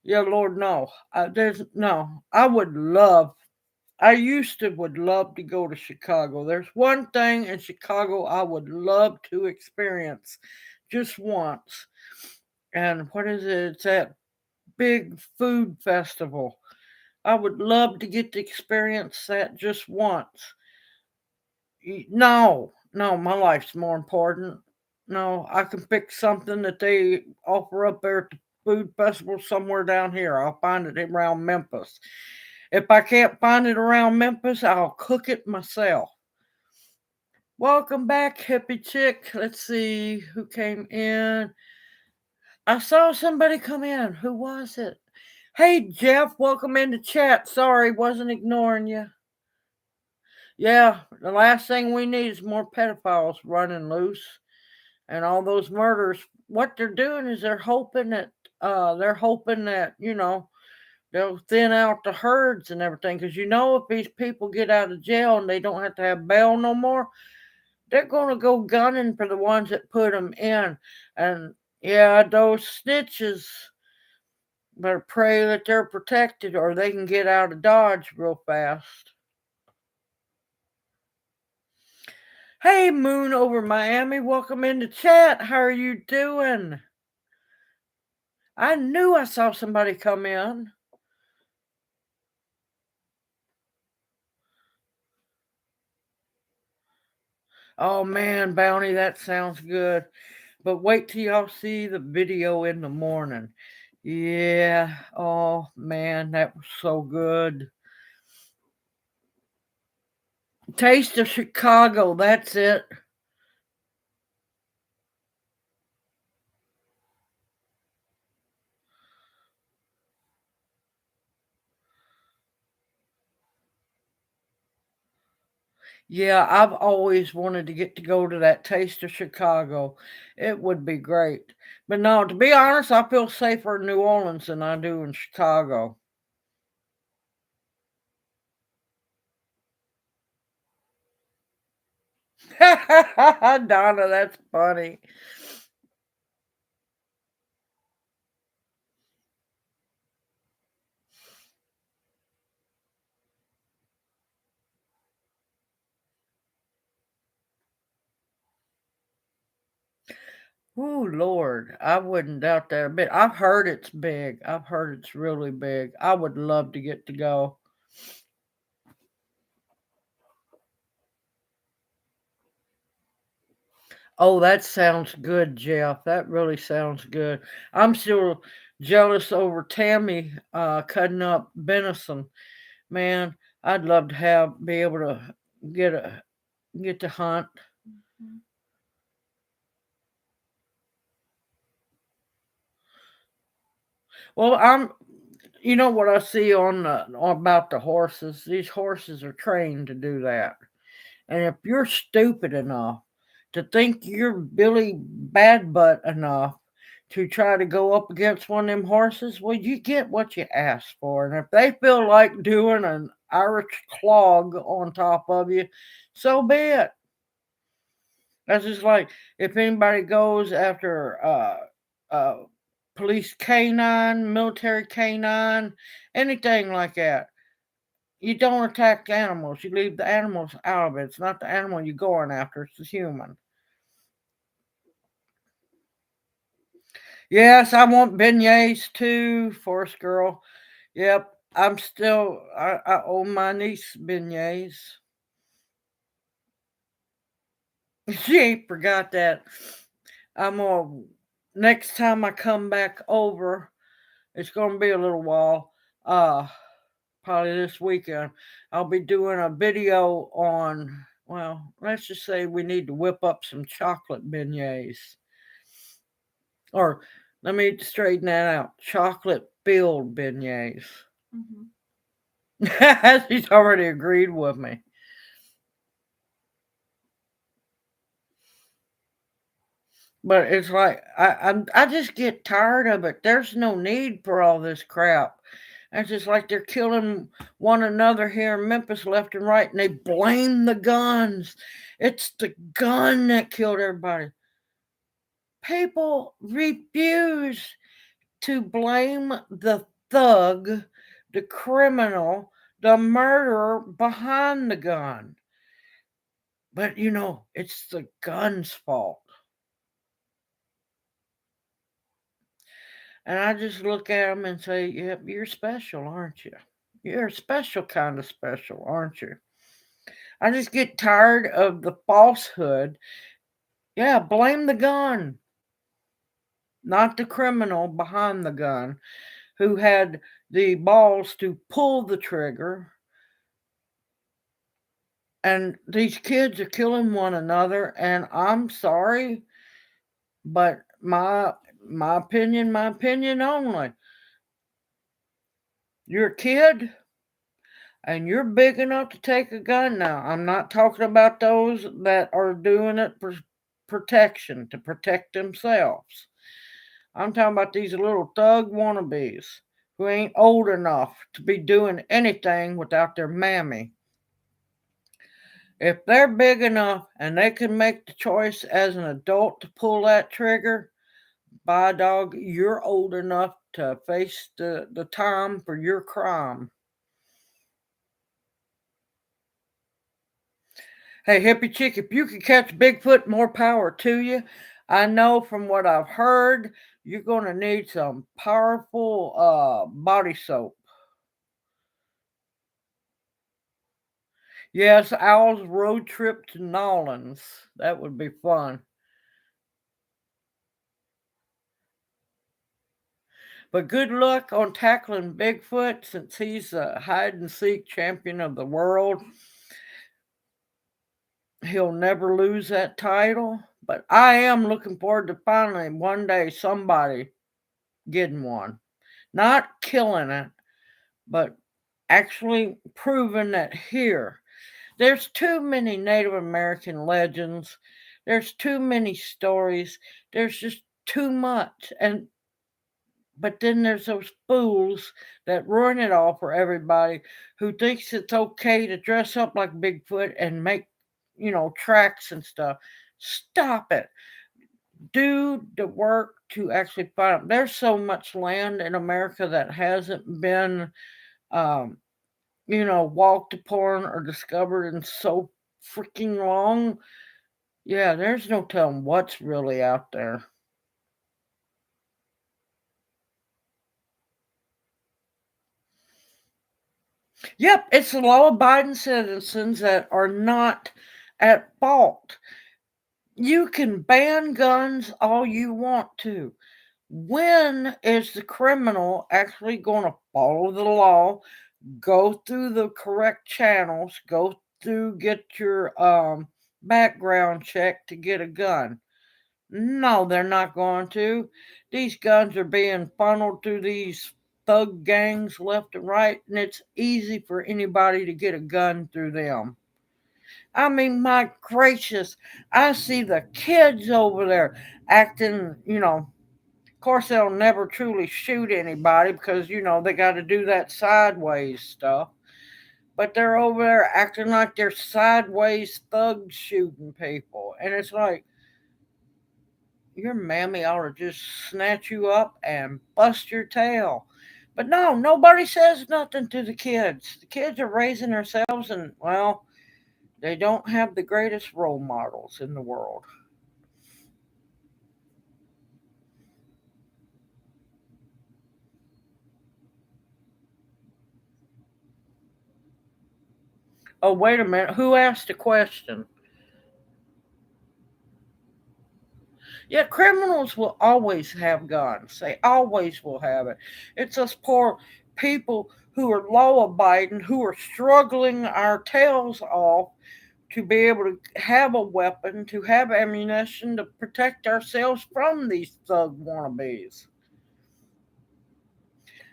yeah, Lord, no, there's no. I used to would love to go to Chicago. There's one thing in Chicago I would love to experience just once, and what is it? It's that big food festival. I would love to get to experience that just once. No, no, my life's more important. No, I can pick something that they offer up there at the food festival somewhere down here. I'll find it around Memphis. If I can't find it around Memphis, I'll cook it myself. Welcome back, hippie chick. Let's see who came in. I saw somebody come in. Who was it? Hey, Jeff, welcome into chat. Sorry, wasn't ignoring you. Yeah, the last thing we need is more pedophiles running loose and all those murders. What they're doing is they're hoping that they'll thin out the herds and everything. Because if these people get out of jail and they don't have to have bail no more, they're going to go gunning for the ones that put them in. And yeah, those snitches better pray that they're protected or they can get out of Dodge real fast. Hey, Moon over Miami, welcome into chat. How are you doing? I knew I saw somebody come in. Oh man, Bounty, that sounds good. But wait till y'all see the video in the morning. Yeah, oh man, that was so good. Taste of Chicago, that's it. Yeah, I've always wanted to get to go to that Taste of Chicago. It would be great. But no, to be honest, I feel safer in New Orleans than I do in Chicago. Donna, that's funny. Oh Lord, I wouldn't doubt that a bit. I've heard it's big. I've heard it's really big. I would love to get to go. Oh, that sounds good, Jeff. That really sounds good. I'm still jealous over Tammy cutting up venison. Man, I'd love to be able to get a get to hunt. Mhm. Well, you know what I see about the horses? These horses are trained to do that. And if you're stupid enough to think you're Billy Bad Butt enough to try to go up against one of them horses, well, you get what you ask for. And if they feel like doing an Irish clog on top of you, so be it. That's just like if anybody goes after uh, police canine, military canine, anything like that. You don't attack animals. You leave the animals out of it. It's not the animal you're going after, it's the human. Yes, I want beignets too, Forest Girl. Yep, I owe my niece beignets. She ain't forgot that. I'm gonna, next time I come back over, it's gonna be a little while. Uh, Probably this weekend. I'll be doing a video on, well, let's just say we need to whip up some chocolate beignets. Or let me straighten that out, chocolate filled beignets. Mhm. She's already agreed with me. But it's like I just get tired of it. There's no need for all this crap. It's just like they're killing one another here in Memphis left and right, and they blame the guns. It's the gun that killed everybody. People refuse to blame the thug, the criminal, the murderer behind the gun. But it's the gun's fault. And I just look at them and say, yep, you're special, aren't you? You're a special kind of special, aren't you? I just get tired of the falsehood. Yeah, blame the gun, not the criminal behind the gun who had the balls to pull the trigger. And these kids are killing one another, and I'm sorry, but my opinion only. You're a kid and you're big enough to take a gun now. I'm not talking about those that are doing it for protection, to protect themselves. I'm talking about these little thug wannabes who ain't old enough to be doing anything without their mammy. If they're big enough and they can make the choice as an adult to pull that trigger, by dog, you're old enough to face the time for your crime. Hey, hippie chick, if you can catch Bigfoot, more power to you. I know from what I've heard, you're going to need some powerful body soap. Yes, Owl's road trip to Nolans. That would be fun. But good luck on tackling Bigfoot since he's a hide and seek champion of the world. He'll never lose that title. But I am looking forward to finally one day somebody getting one. Not killing it, but actually proving that here. There's too many Native American legends. There's too many stories. There's just too much. But then there's those fools that ruin it all for everybody who thinks it's okay to dress up like Bigfoot and make, tracks and stuff. Stop it. Do the work to actually find them. There's so much land in America that hasn't been, um, walked upon or discovered in so freaking long. Yeah, there's no telling what's really out there. Yep, it's the law abiding citizens that are not at fault. You can ban guns all you want to. When is the criminal actually going to follow the law, go through the correct channels, go through, get your background check to get a gun? No, they're not going to. These guns are being funneled through these thug gangs left and right, and it's easy for anybody to get a gun through them. I mean, my gracious, I see the kids over there acting, of course, they'll never truly shoot anybody because, they got to do that sideways stuff. But they're over there acting like they're sideways thugs shooting people. And it's like, your mammy ought to just snatch you up and bust your tail. But no, nobody says nothing to the kids. The kids are raising themselves, and, well, they don't have the greatest role models in the world. Oh, wait a minute. Who asked a question? Yeah, criminals will always have guns. They always will have it. It's us poor people who are law abiding, who are struggling our tails off to be able to have a weapon, to have ammunition to protect ourselves from these thug wannabes.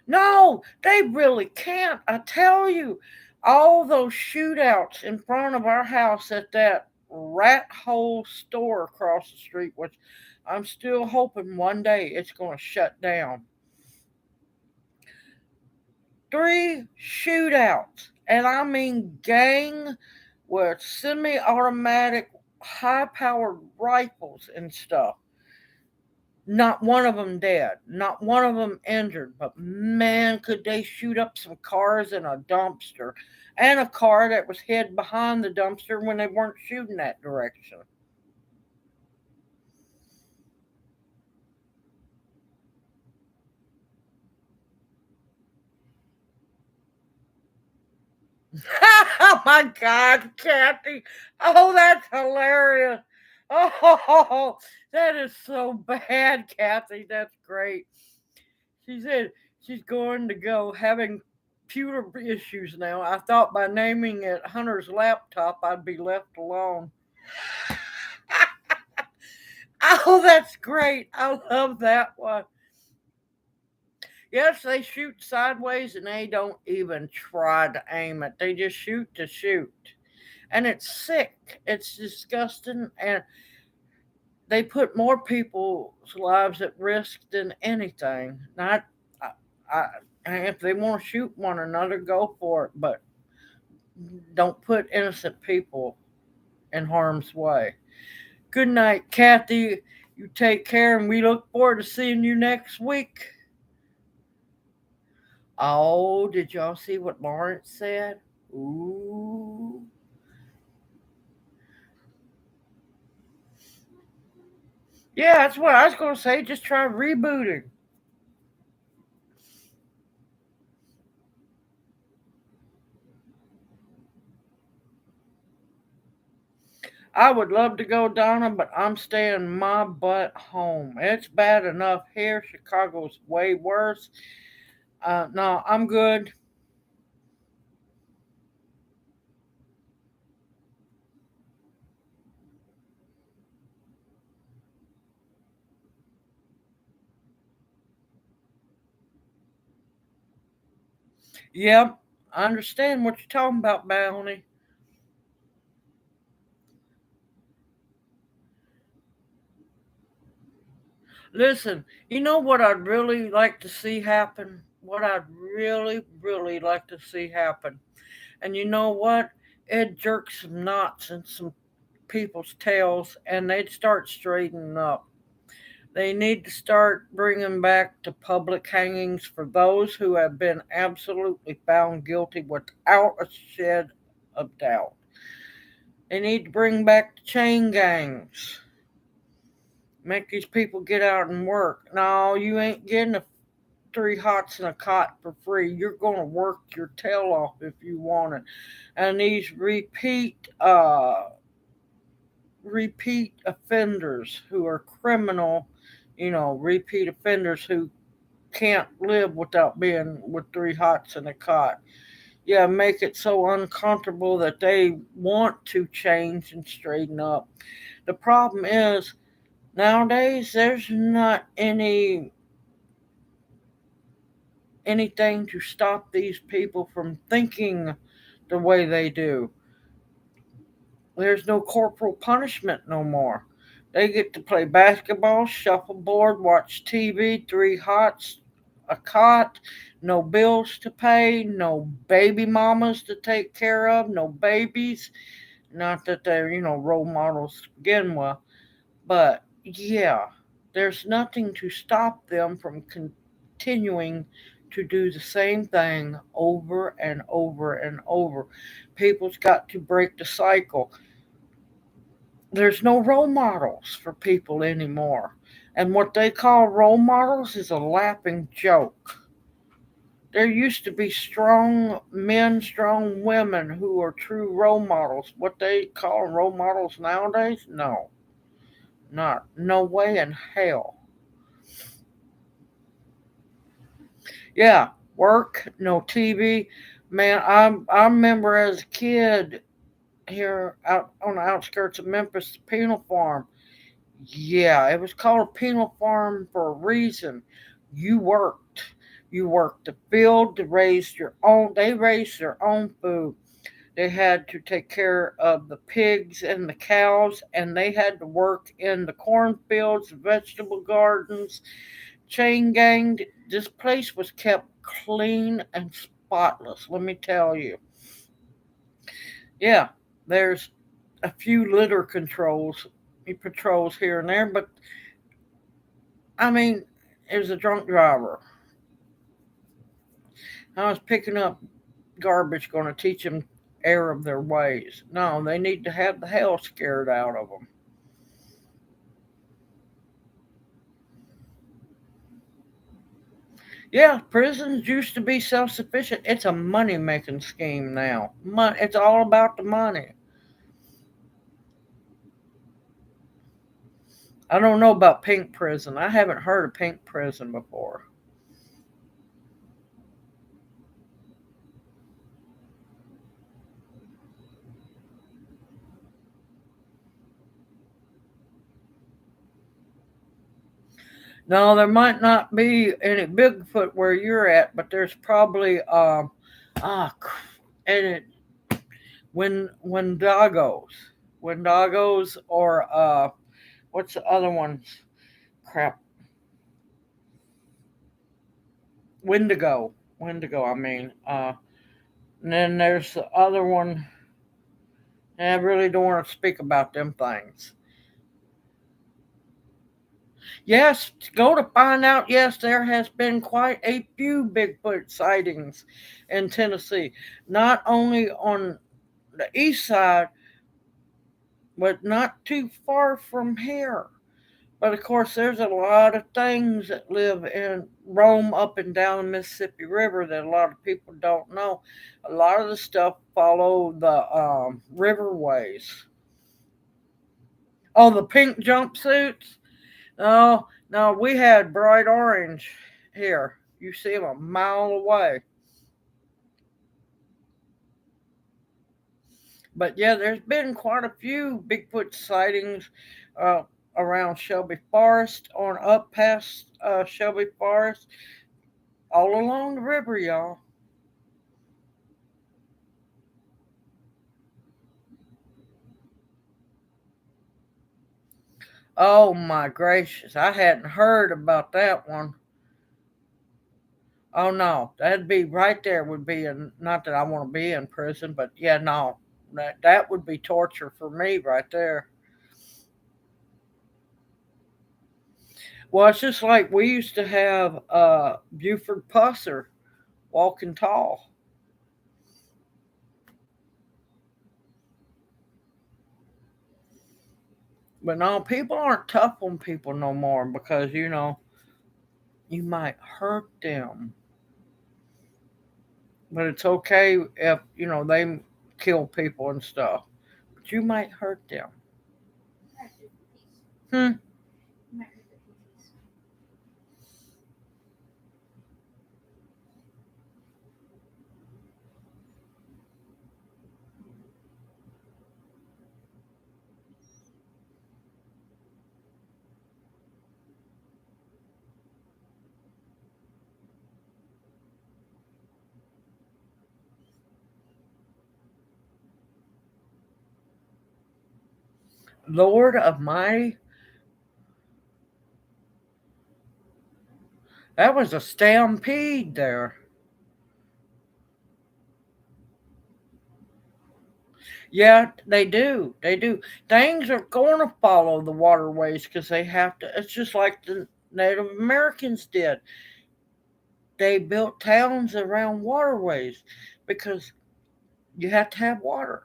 No, they really can't. I tell you, all those shootouts in front of our house at that rat hole store across the street, which I'm still hoping one day it's going to shut down. 3 shootouts, and I mean gang with semi automatic, high powered rifles and stuff. Not one of them dead, not one of them injured, but man, could they shoot up some cars in a dumpster and a car that was hid behind the dumpster when they weren't shooting that direction. Oh my God, Kathy. Oh, that's hilarious. Oh, that is so bad, Kathy. That's great. She said she's going to go having computer issues now. I thought by naming it Hunter's laptop, I'd be left alone. Oh, that's great. I love that one. Yes, they shoot sideways and they don't even try to aim it. They just shoot to shoot. And it's sick. It's disgusting. And they put more people's lives at risk than anything. Not, I, if they want to shoot one another, go for it. But don't put innocent people in harm's way. Good night, Kathy. You take care, and we look forward to seeing you next week. Oh, did y'all see what Lawrence said? Ooh. Yeah, that's what I was going to say. Just try rebooting. I would love to go, Donna, but I'm staying my butt home. It's bad enough here. Chicago's way worse. No, I'm good. Yep, I understand what you're talking about, Bounty. Listen, you know what I'd really like to see happen? What I'd really, really like to see happen. And you know what? It'd jerk some knots in some people's tails and they'd start straightening up. They need to start bringing back the public hangings for those who have been absolutely found guilty without a shed of doubt. They need to bring back the chain gangs. Make these people get out and work. No, you ain't getting a 3 hots and a cot for free. You're going to work your tail off if you want it. And these repeat offenders who are criminal, repeat offenders who can't live without being with 3 hots and a cot. Yeah, make it so uncomfortable that they want to change and straighten up. The problem is nowadays there's not anything to stop these people from thinking the way they do. There's no corporal punishment no more. They get to play basketball, shuffleboard, watch TV, 3 hots, a cot, no bills to pay, no baby mamas to take care of, no babies. Not that they're, role models to begin with, but yeah, there's nothing to stop them from continuing to do the same thing over and over and over. People's got to break the cycle. There's no role models for people anymore. And what they call role models is a laughing joke. There used to be strong men, strong women who are true role models. What they call role models nowadays? No, not. No way in hell. Yeah, work, no TV. Man, I remember as a kid here out on the outskirts of Memphis, the penal farm. Yeah, it was called a penal farm for a reason. You worked. You worked the field to raise your own. They raised their own food. They had to take care of the pigs and the cows, and they had to work in the cornfields, vegetable gardens, chain ganged. This place was kept clean and spotless, let me tell you. Yeah, there's a few litter patrols here and there, but I mean, it was a drunk driver. I was picking up garbage going to teach them error of their ways. No, they need to have the hell scared out of them. Yeah, prisons used to be self sufficient. It's a money making scheme now. It's all about the money. I don't know about Pink Prison. I haven't heard of Pink Prison before. No, there might not be any Bigfoot where you're at, but there's probably ah and it Wendigos or what's the other one? Crap, Wendigo. I mean, and then there's the other one. And I really don't want to speak about them things. Yes, go to find out. Yes, there has been quite a few Bigfoot sightings in Tennessee, not only on the east side, but not too far from here. But of course, there's a lot of things that live in roam up and down the Mississippi River that a lot of people don't know. A lot of the stuff follow the riverways. Oh, the pink jumpsuits. No, no, we had bright orange here. You see them a mile away. But yeah, there's been quite a few Bigfoot sightings uh, around Shelby Forest, on up past Shelby Forest, all along the river, y'all. Oh my gracious, I hadn't heard about that one. Oh no, that'd be right there. Would be not that I want to be in prison, but yeah, no, that would be torture for me right there. Well, it's just like we used to have Buford Pusser walking tall. But no, people aren't tough on people no more because, you might hurt them. But it's okay if, they kill people and stuff. But you might hurt them. Hmm. Lord of my, that was a stampede there. Yeah, they do. They do. Things are going to follow the waterways because they have to. It's just like the Native Americans did. They built towns around waterways because you have to have water.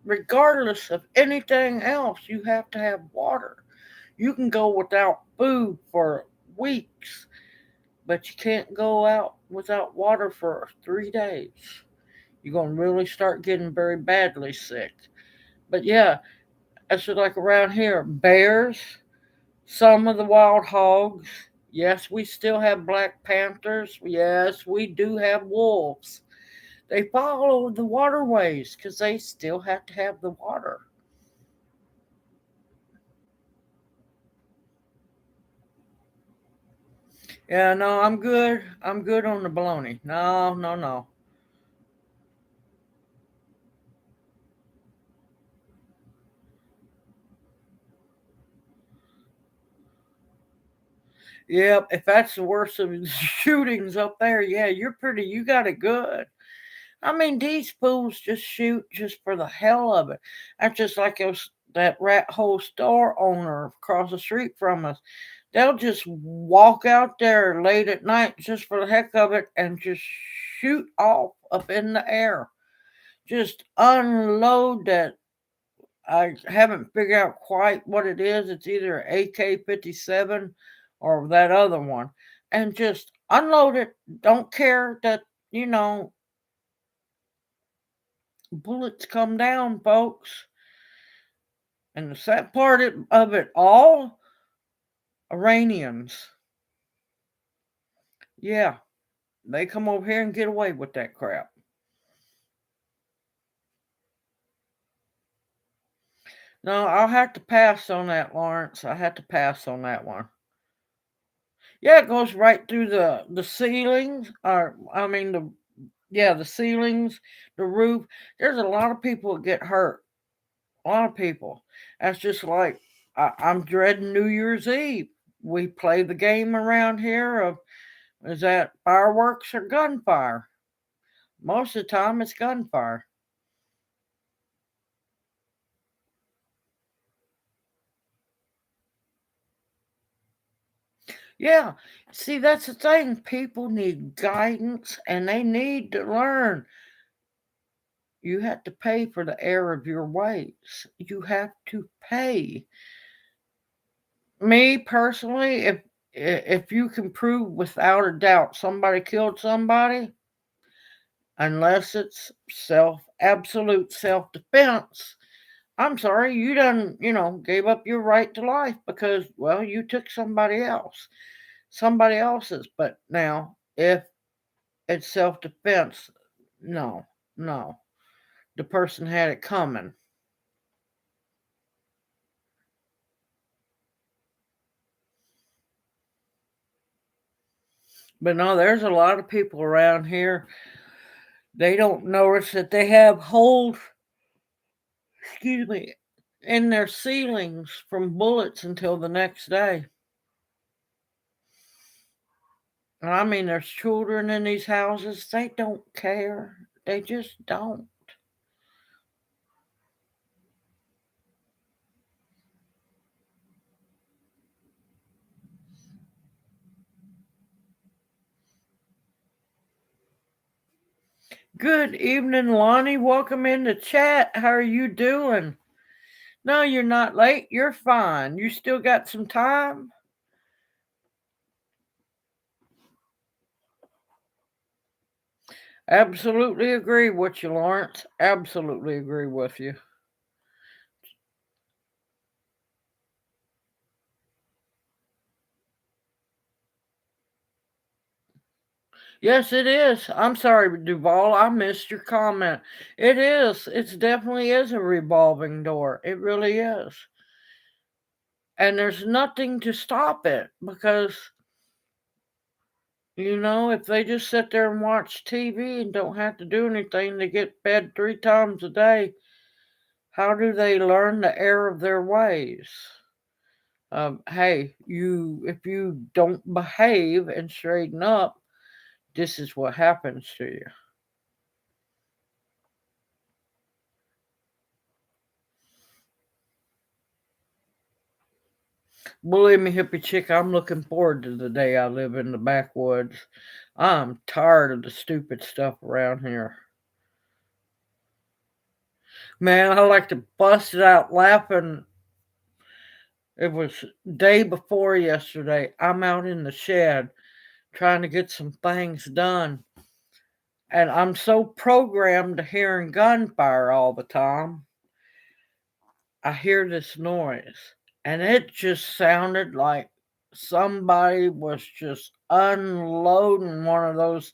Regardless of anything else, you have to have water. You can go without food for weeks, but you can't go out without water for 3 days. You're going to really start getting very badly sick. But yeah, it's just like around here bears, some of the wild hogs. Yes, we still have black panthers. Yes, we do have wolves. They follow the waterways because they still have to have the water. Yeah, no, I'm good. I'm good on the baloney. No, no, no. Yep, if that's the worst of the shootings up there, yeah, you got it good. I mean, these fools just shoot just for the hell of it. That's just like that rat hole store owner across the street from us. They'll just walk out there late at night just for the heck of it and just shoot off up in the air. Just unload that. I haven't figured out quite what it is. It's either AK-57 or that other one. And just unload it. Don't care that, you know, bullets come down, folks. And the sad part of it all, Iranians. Yeah, they come over here and get away with that crap. No, I'll have to pass on that, Lawrence. I have to pass on that one. Yeah, it goes right through the ceilings, or I mean the ceilings, the roof. There's a lot of people that get hurt. A lot of people. That's just like I'm dreading New Year's Eve. We play the game around here of is that fireworks or gunfire? Most of the time, it's gunfire. Yeah, see, that's the thing. People need guidance and they need to learn. You have to pay for the error of your ways. You have to pay. Me personally, if you can prove without a doubt somebody killed somebody, unless it's absolute self defense, I'm sorry, you done, gave up your right to life because, well, you took somebody else's. But now, if it's self defense, no, no. The person had it coming. But no, there's a lot of people around here. They don't notice that they have holes, excuse me, in their ceilings from bullets until the next day. And I mean, there's children in these houses. They don't care. They just don't. Good evening, Lonnie. Welcome in the chat. How are you doing? No, you're not late. You're fine. You still got some time? Absolutely agree with you, Lawrence. Absolutely agree with you. Yes, it is. I'm sorry, Duval. I missed your comment. It is. It definitely is a revolving door. It really is. And there's nothing to stop it because, if they just sit there and watch TV and don't have to do anything, they get fed 3 times a day. How do they learn the error of their ways? Hey, if you don't behave and straighten up, this is what happens to you. Believe me, hippie chick, I'm looking forward to the day I live in the backwoods. I'm tired of the stupid stuff around here. Man, I like to bust it out laughing. It was day before yesterday. I'm out in the shed trying to get some things done. And I'm so programmed to hearing gunfire all the time. I hear this noise. And it just sounded like somebody was just unloading one of those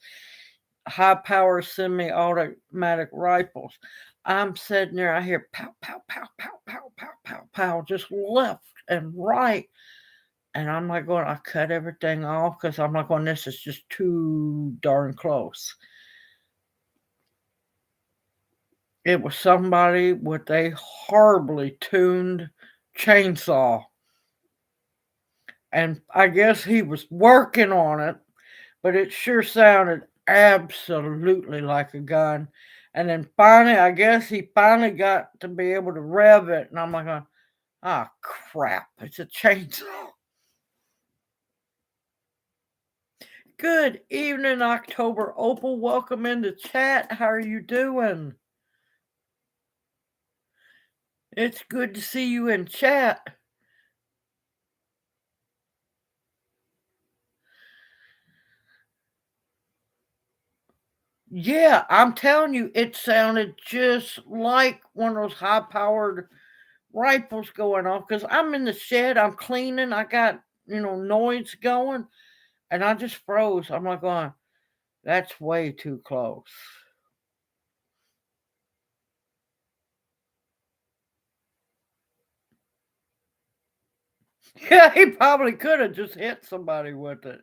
high power semi automatic rifles. I'm sitting there, I hear pow, pow, pow, pow, pow, pow, pow, pow, just left and right. And I'm like going, I cut everything off because I'm like going, this is just too darn close. It was somebody with a horribly tuned chainsaw. And I guess he was working on it, but it sure sounded absolutely like a gun. And then finally, I guess he finally got to be able to rev it. And I'm like, ah, crap, it's a chainsaw. Good evening, October Opal. Welcome into chat. How are you doing? It's good to see you in chat. Yeah, I'm telling you, it sounded just like one of those high-powered rifles going off. Because I'm in the shed, I'm cleaning, I got, noise going, and I just froze. I'm like, going, that's way too close. Yeah, he probably could have just hit somebody with it.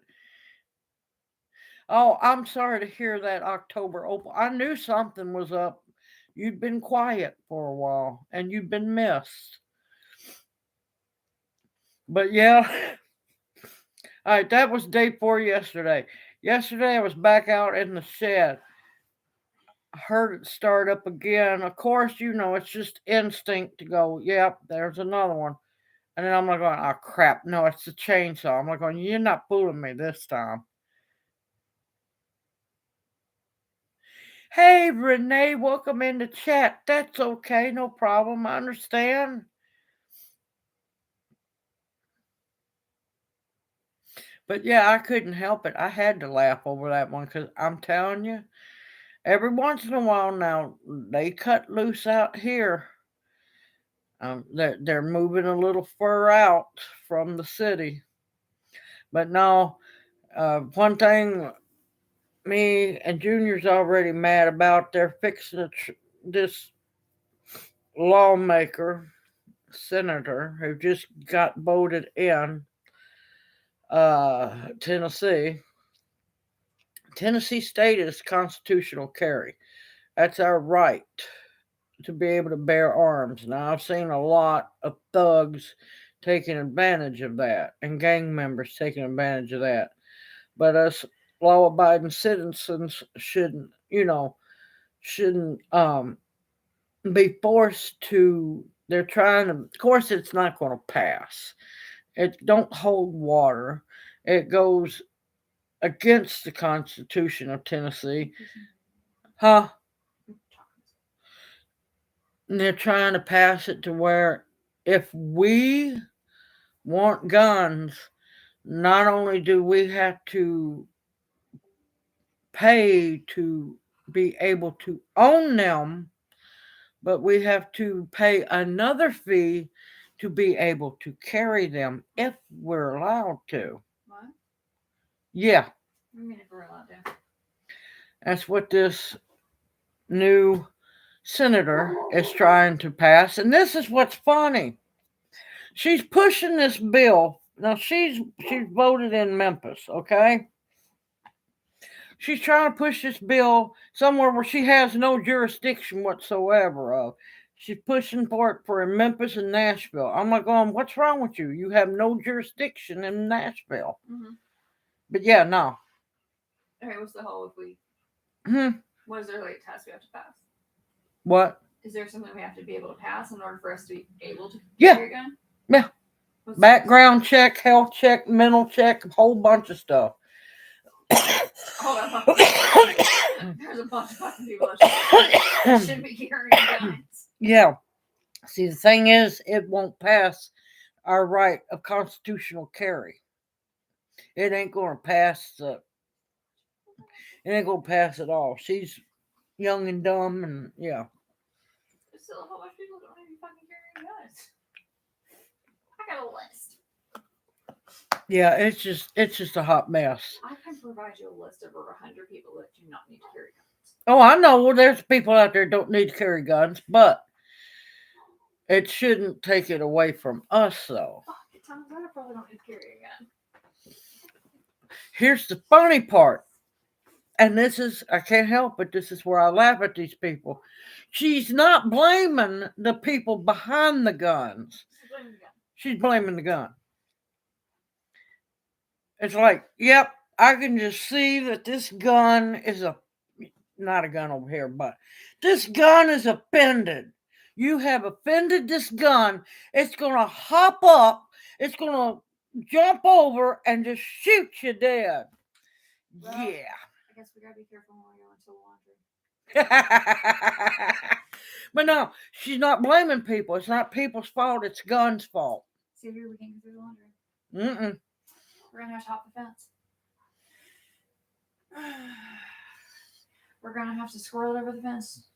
Oh, I'm sorry to hear that, October Opal. I knew something was up. You'd been quiet for a while, and you'd been missed. But yeah, all right, that was day 4 yesterday. Yesterday, I was back out in the shed. I heard it start up again. Of course, it's just instinct to go, yep, there's another one. And then I'm like going, oh, crap, no, it's the chainsaw. I'm like going, you're not fooling me this time. Hey, Renee, welcome into chat. That's okay, no problem. I understand. But yeah, I couldn't help it. I had to laugh over that one because I'm telling you, every once in a while now, they cut loose out here. They're moving a little fur out from the city. But no, one thing me and Junior's already mad about, they're fixing this lawmaker, senator, who just got voted in Tennessee. Tennessee state is constitutional carry. That's our right to be able to bear arms. Now, I've seen a lot of thugs taking advantage of that and gang members taking advantage of that. But us law abiding citizens shouldn't be forced to. They're trying to, of course, it's not going to pass. It don't hold water. It goes against the Constitution of Tennessee. Huh? And they're trying to pass it to where if we want guns, not only do we have to pay to be able to own them, but we have to pay another fee to be able to carry them if we're allowed to. What? Yeah. I mean, if we're allowed to. That's what this new senator is trying to pass. And this is what's funny. She's pushing this bill. Now she's voted in Memphis, okay? She's trying to push this bill somewhere where she has no jurisdiction whatsoever of. She's pushing for it for Memphis and Nashville. I'm like, what's wrong with you? You have no jurisdiction in Nashville. Mm-hmm. But yeah, no. Okay, what's the whole if we? What is there like test we have to pass? What? Is there something we have to be able to pass in order for us to be able to carry a gun? Yeah. What's background check, health check, mental check, a whole bunch of stuff. Hold on. There's a bunch of fucking people that should be carrying guns. Yeah. See, the thing is, it won't pass our right of constitutional carry. It ain't going to pass It ain't going to pass at all. She's young and dumb, and yeah. There's still a whole bunch of people that don't even fucking carry guns. I got a list. Yeah, it's just a hot mess. I can provide you a list of over 100 people that do not need to carry guns. Oh, I know. Well, there's people out there that don't need to carry guns, but it shouldn't take it away from us, though. Fuck, it sounds like I probably don't need to carry a gun. Here's the funny part. And I can't help it, this is where I laugh at these people. She's not blaming the people behind the guns. She's blaming the gun. She's blaming the gun. It's like, yep, I can just see that this gun is not a gun over here, but this gun is offended. You have offended this gun. It's going to hop up. It's going to jump over and just shoot you dead. Well, Yeah. I guess we gotta be careful when we go into the laundry. But no, she's not blaming people. It's not people's fault. It's guns' fault. See, here we can't get through the laundry. Mm-mm. We're gonna have to hop the fence. We're gonna have to squirrel over the fence.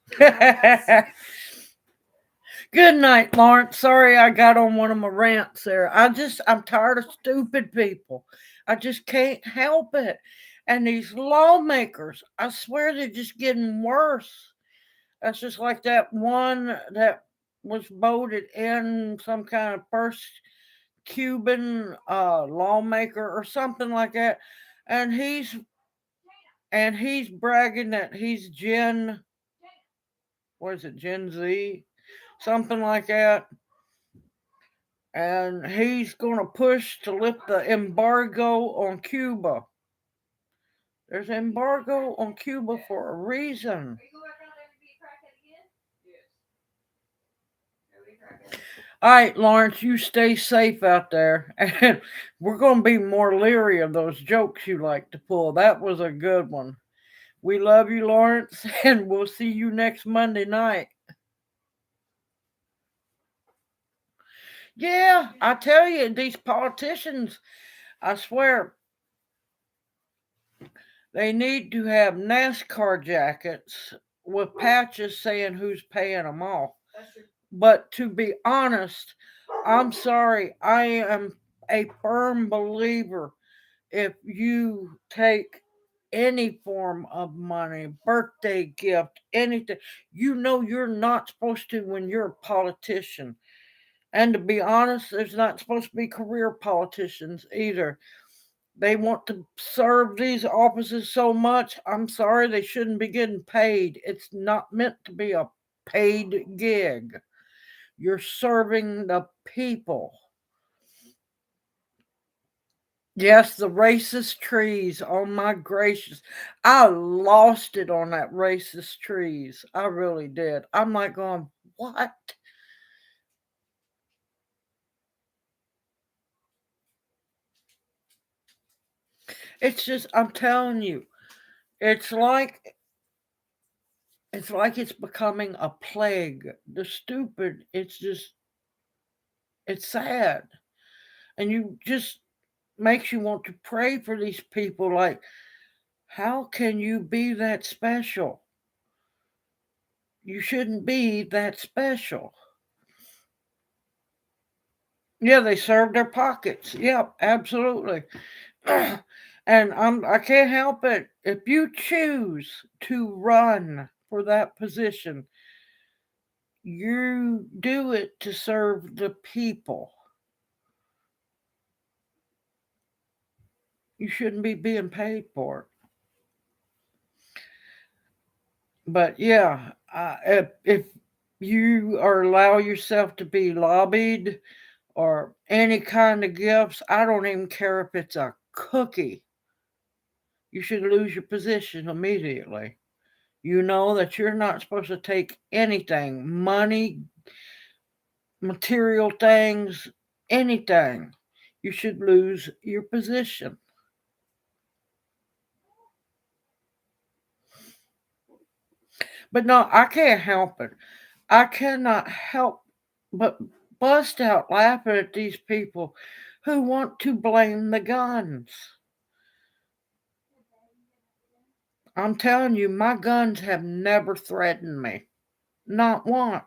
Good night, Lawrence. Sorry I got on one of my rants there. I'm tired of stupid people. I just can't help it. And these lawmakers, I swear they're just getting worse. That's just like that one that was voted in, some kind of first Cuban lawmaker or something like that. And he's bragging that he's what is it, Gen Z? Something like that. And he's going to push to lift the embargo on Cuba. There's embargo on Cuba for a reason. All right, Lawrence, you stay safe out there. And we're going to be more leery of those jokes you like to pull. That was a good one. We love you, Lawrence, and we'll see you next Monday night. Yeah, I tell you, these politicians, I swear, they need to have NASCAR jackets with patches saying who's paying them off. But to be honest, I'm sorry, I am a firm believer if you take any form of money, birthday gift, anything, you're not supposed to when you're a politician. And to be honest, there's not supposed to be career politicians either. They want to serve these offices so much. I'm sorry, they shouldn't be getting paid. It's not meant to be a paid gig. You're serving the people. Yes, the racist trees. Oh my gracious. I lost it on that racist trees. I really did. I'm like going, what? It's just, I'm telling you, it's like it's becoming a plague. The stupid, it's sad. And you just makes you want to pray for these people like, how can you be that special? You shouldn't be that special. Yeah, they serve their pockets. Yep, absolutely. And I can't help it. If you choose to run for that position, you do it to serve the people. You shouldn't be being paid for it. But yeah, if you are allow yourself to be lobbied or any kind of gifts, I don't even care if it's a cookie. You should lose your position immediately. You know that you're not supposed to take anything, money, material things, anything. You should lose your position. But no, I can't help it. I cannot help but bust out laughing at these people who want to blame the guns. I'm telling you, my guns have never threatened me. Not once.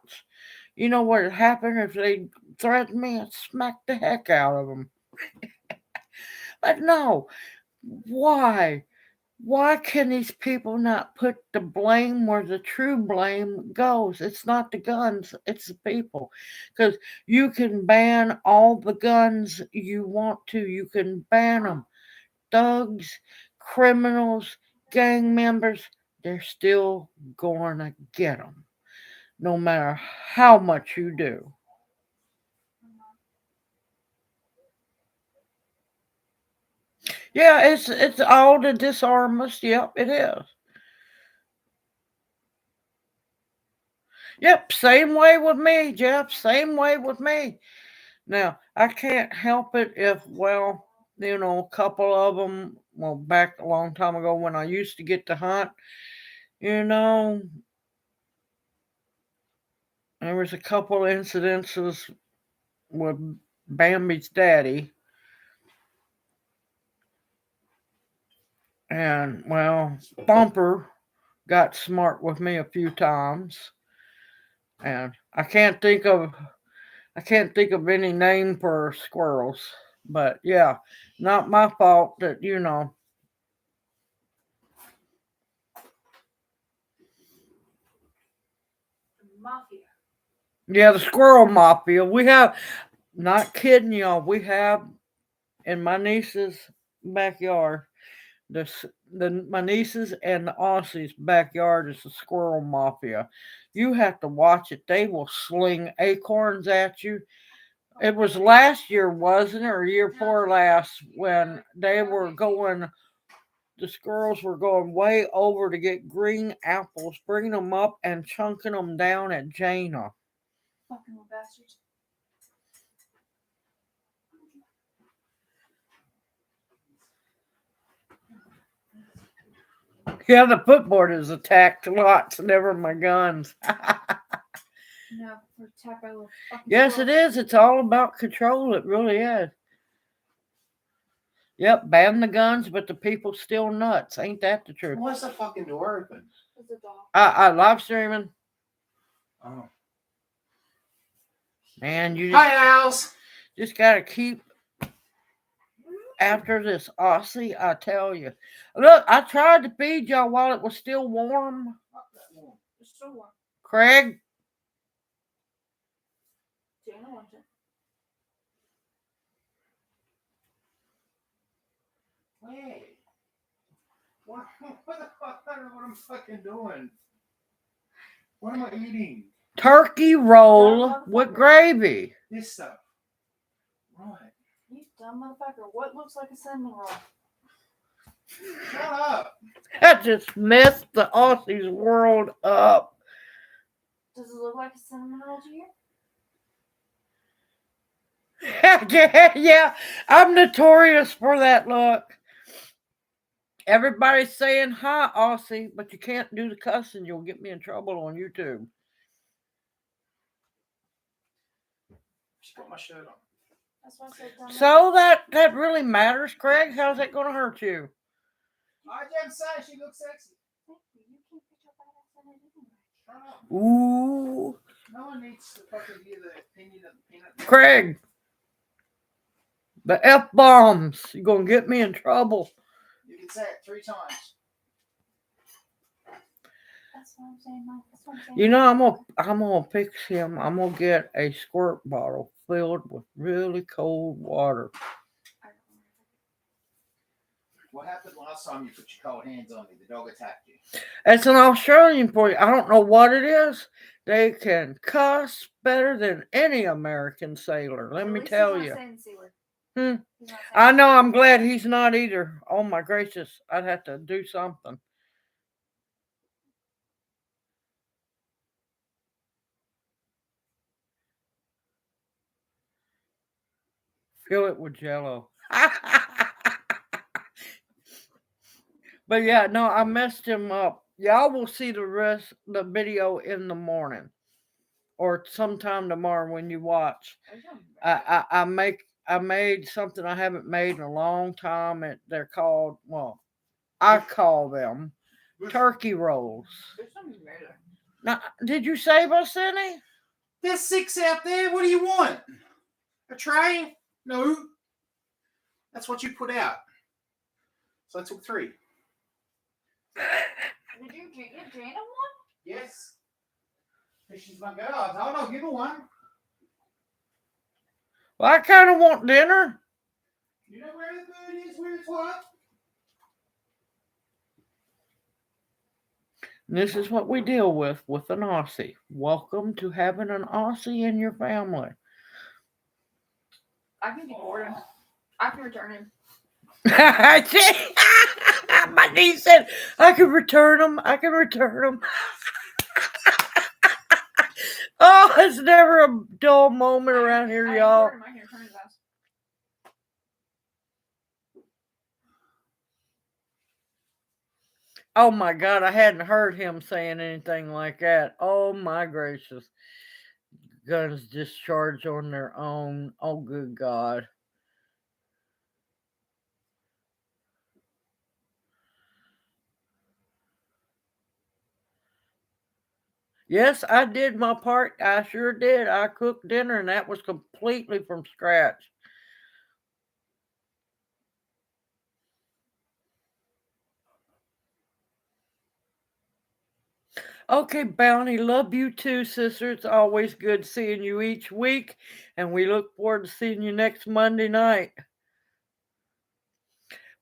You know what would happen if they threatened me? I'd smack the heck out of them. But no, why? Why can these people not put the blame where the true blame goes? It's not the guns, it's the people. Because you can ban all the guns you want to, you can ban them. Thugs, criminals, gang members, they're still going to get them, no matter how much you do. Yeah, it's all to disarm us. Yep, it is. Yep, same way with me, Jeff. Same way with me. Now, I can't help it if, well, a couple of them, well, back a long time ago when I used to get to hunt, you know, there was a couple incidences with Bambi's daddy. And, well, Bumper got smart with me a few times. And I can't think of any name for squirrels. But yeah, not my fault that. Mafia. Yeah, the squirrel mafia. We have, not kidding y'all, we have in my niece's backyard, my nieces and the Aussies' backyard is the squirrel mafia. You have to watch it. They will sling acorns at you. It was last year, wasn't it, or year before last, when the squirrels were going way over to get green apples, bringing them up and chunking them down at Jana. Fucking little bastards. Yeah, the footboard is attacked lots, never my guns. No, we're attacked by little fucking Yes, it squirrels. is. It's all about control. It really is. Yep, ban the guns, but the people still nuts. Ain't that the truth? Why's the fucking door open? It's a dog. I live streaming. Oh. Man, you Hi, Owls. just gotta keep after this Aussie, I tell you. Look, I tried to feed y'all while it was still warm. It's so warm. Craig, Jana wants it. Wait. What the fuck? I don't know what I'm fucking doing. What am I eating? turkey roll with gravy. This stuff. Right. You dumb motherfucker. What looks like a cinnamon roll? Shut up. That just messed the Aussies' world up. Does it look like a cinnamon roll to you? Yeah, I'm notorious for that look. Everybody's saying hi, Aussie, but you can't do the cussing. You'll get me in trouble on YouTube. Just got my shirt on. That's why I said dumb. So that really matters, Craig. How's that going to hurt you? I just say she looks sexy. Thank you. You can't put your fat ass in it anyway. Shut up. Ooh, No one needs to fucking hear the opinion of the peanut. Craig, the F-bombs. You're going to get me in trouble. You can say it 3 times. That's what I'm saying, Mike. That's what I'm saying. You know, I'm gonna fix him. I'm gonna get a squirt bottle filled with really cold water. What happened last time you put your cold hands on me? The dog attacked you. It's an Australian for you. I don't know what it is. They can cuss better than any American sailor. Let At me least tell he's you. not saying the C word. Hmm. He's not saying I the know. C I'm word. glad he's not either. Oh my gracious! I'd have to do something. Fill it with Jello. But yeah, no, I messed him up. Y'all will see the video in the morning, or sometime tomorrow when you watch. I made something I haven't made in a long time. They're called, well, I call them turkey rolls. There's something better. Now, did you save us any? There's 6 out there. What do you want? A tray? No. That's what you put out. So I took 3. Did you give Jana one? Yes. She's my girl. I told her I'll give her one. Well, I kind of want dinner. You know where the food is, where it's what? And this is what we deal with an Aussie. Welcome to having an Aussie in your family. I can deported him. I can return him. My niece said, I can return them. I can return them. Oh, it's never a dull moment around here, y'all. Oh my God, I hadn't heard him saying anything like that. Oh my gracious. Guns discharge on their own. Oh, good God. Yes, I did my part. I sure did. I cooked dinner, and that was completely from scratch. Okay, Bounty, love you too, sister. It's always good seeing you each week, and we look forward to seeing you next Monday night.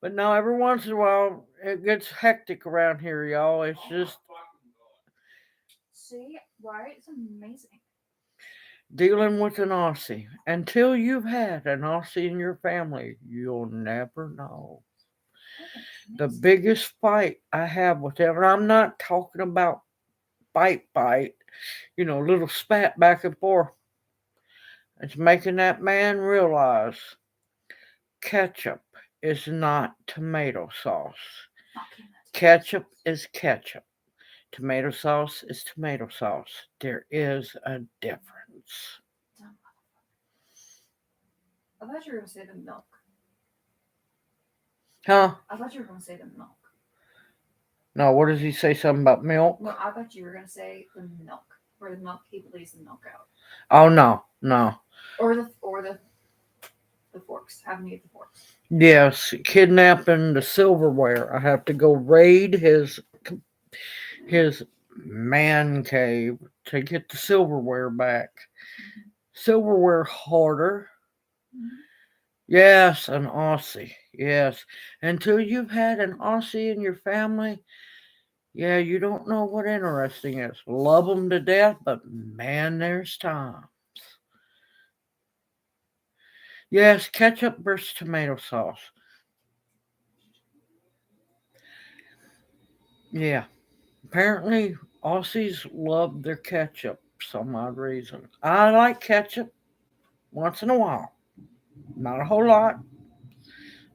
But now, every once in a while, it gets hectic around here, y'all. It's just See, right? It's amazing. dealing with an Aussie. Until you've had an Aussie in your family, you'll never know. The biggest fight I have with them, and I'm not talking about bite, little spat back and forth. It's making that man realize ketchup is not tomato sauce. Ketchup is ketchup. Tomato sauce is tomato sauce. There is a difference. I thought you were going to say the milk. Huh? I thought you were going to say the milk. No, what does he say? Something about milk? No, I thought you were going to say the milk. Where the milk, he leaves the milk out. Oh, no. Or the forks. Having to eat the forks. Yes, kidnapping the silverware. I have to go raid his man cave to get the silverware back. Mm-hmm. Silverware hoarder. Mm-hmm. Yes, an Aussie. Yes. Until you've had an Aussie in your family, yeah, you don't know what interesting is. Love them to death, but man, there's times. Yes, ketchup versus tomato sauce. Yeah. Apparently, Aussies love their ketchup for some odd reason. I like ketchup once in a while. Not a whole lot.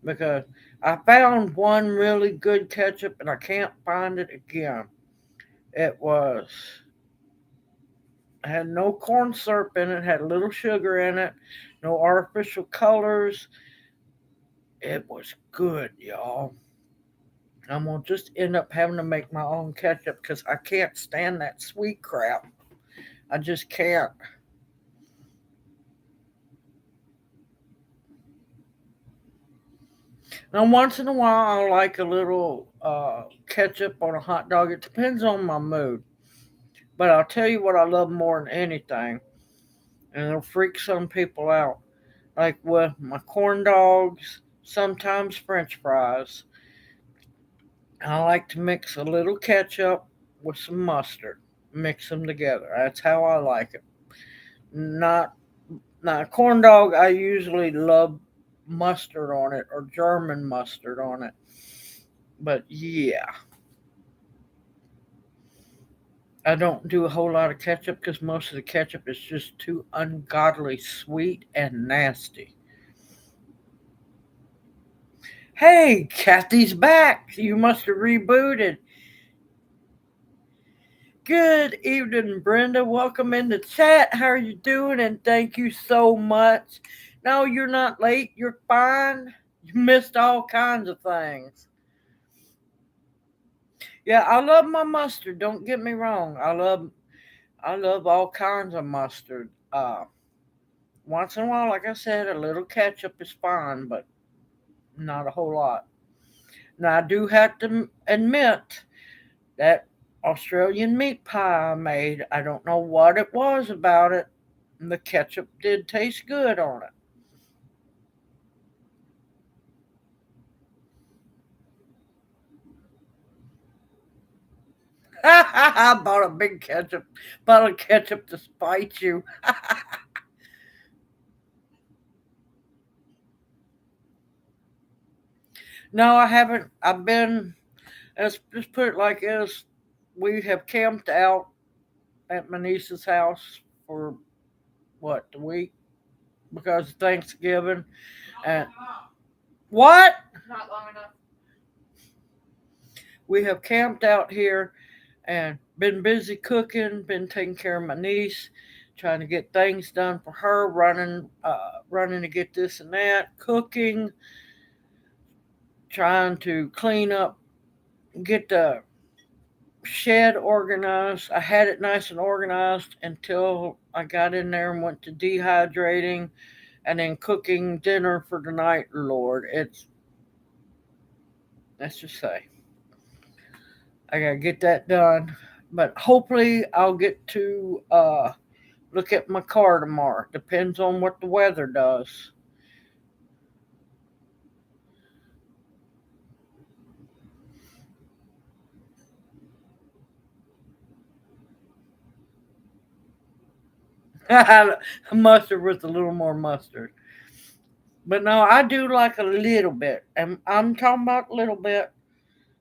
Because I found one really good ketchup and I can't find it again. It had no corn syrup in it, had a little sugar in it, no artificial colors. It was good, y'all. I'm gonna just end up having to make my own ketchup because I can't stand that sweet crap. I just can't. Now, once in a while, I like a little ketchup on a hot dog. It depends on my mood. But I'll tell you what I love more than anything, and it'll freak some people out. Like with my corn dogs, sometimes French fries. I like to mix a little ketchup with some mustard. Mix them together. That's how I like it. Not Now, corn dog, I usually love mustard on it or German mustard on it. But yeah, I don't do a whole lot of ketchup because most of the ketchup is just too ungodly sweet and nasty. Hey, Kathy's back. You must have rebooted. Good evening, Brenda. Welcome in the chat. How are you doing? And thank you so much. No, you're not late. You're fine. You missed all kinds of things. Yeah, I love my mustard. Don't get me wrong. I love all kinds of mustard. Once in a while, like I said, a little ketchup is fine, but not a whole lot. Now, I do have to admit that Australian meat pie I made, I don't know what it was about it. The ketchup did taste good on it. I bought a big bottle of ketchup to spite you. No, I haven't. I've been. Let's just put it like this: we have camped out at my niece's house for what the week because of Thanksgiving. And what? Not long enough. We have camped out here and been busy cooking, been taking care of my niece, trying to get things done for her, running to get this and that, cooking, trying to clean up, get the shed organized. I had it nice and organized until I got in there and went to dehydrating and then cooking dinner for the night. Lord, it's, let's just say, I gotta get that done. But hopefully, I'll get to look at my car tomorrow. Depends on what the weather does. Mustard with a little more mustard. But no, I do like a little bit. And I'm talking about a little bit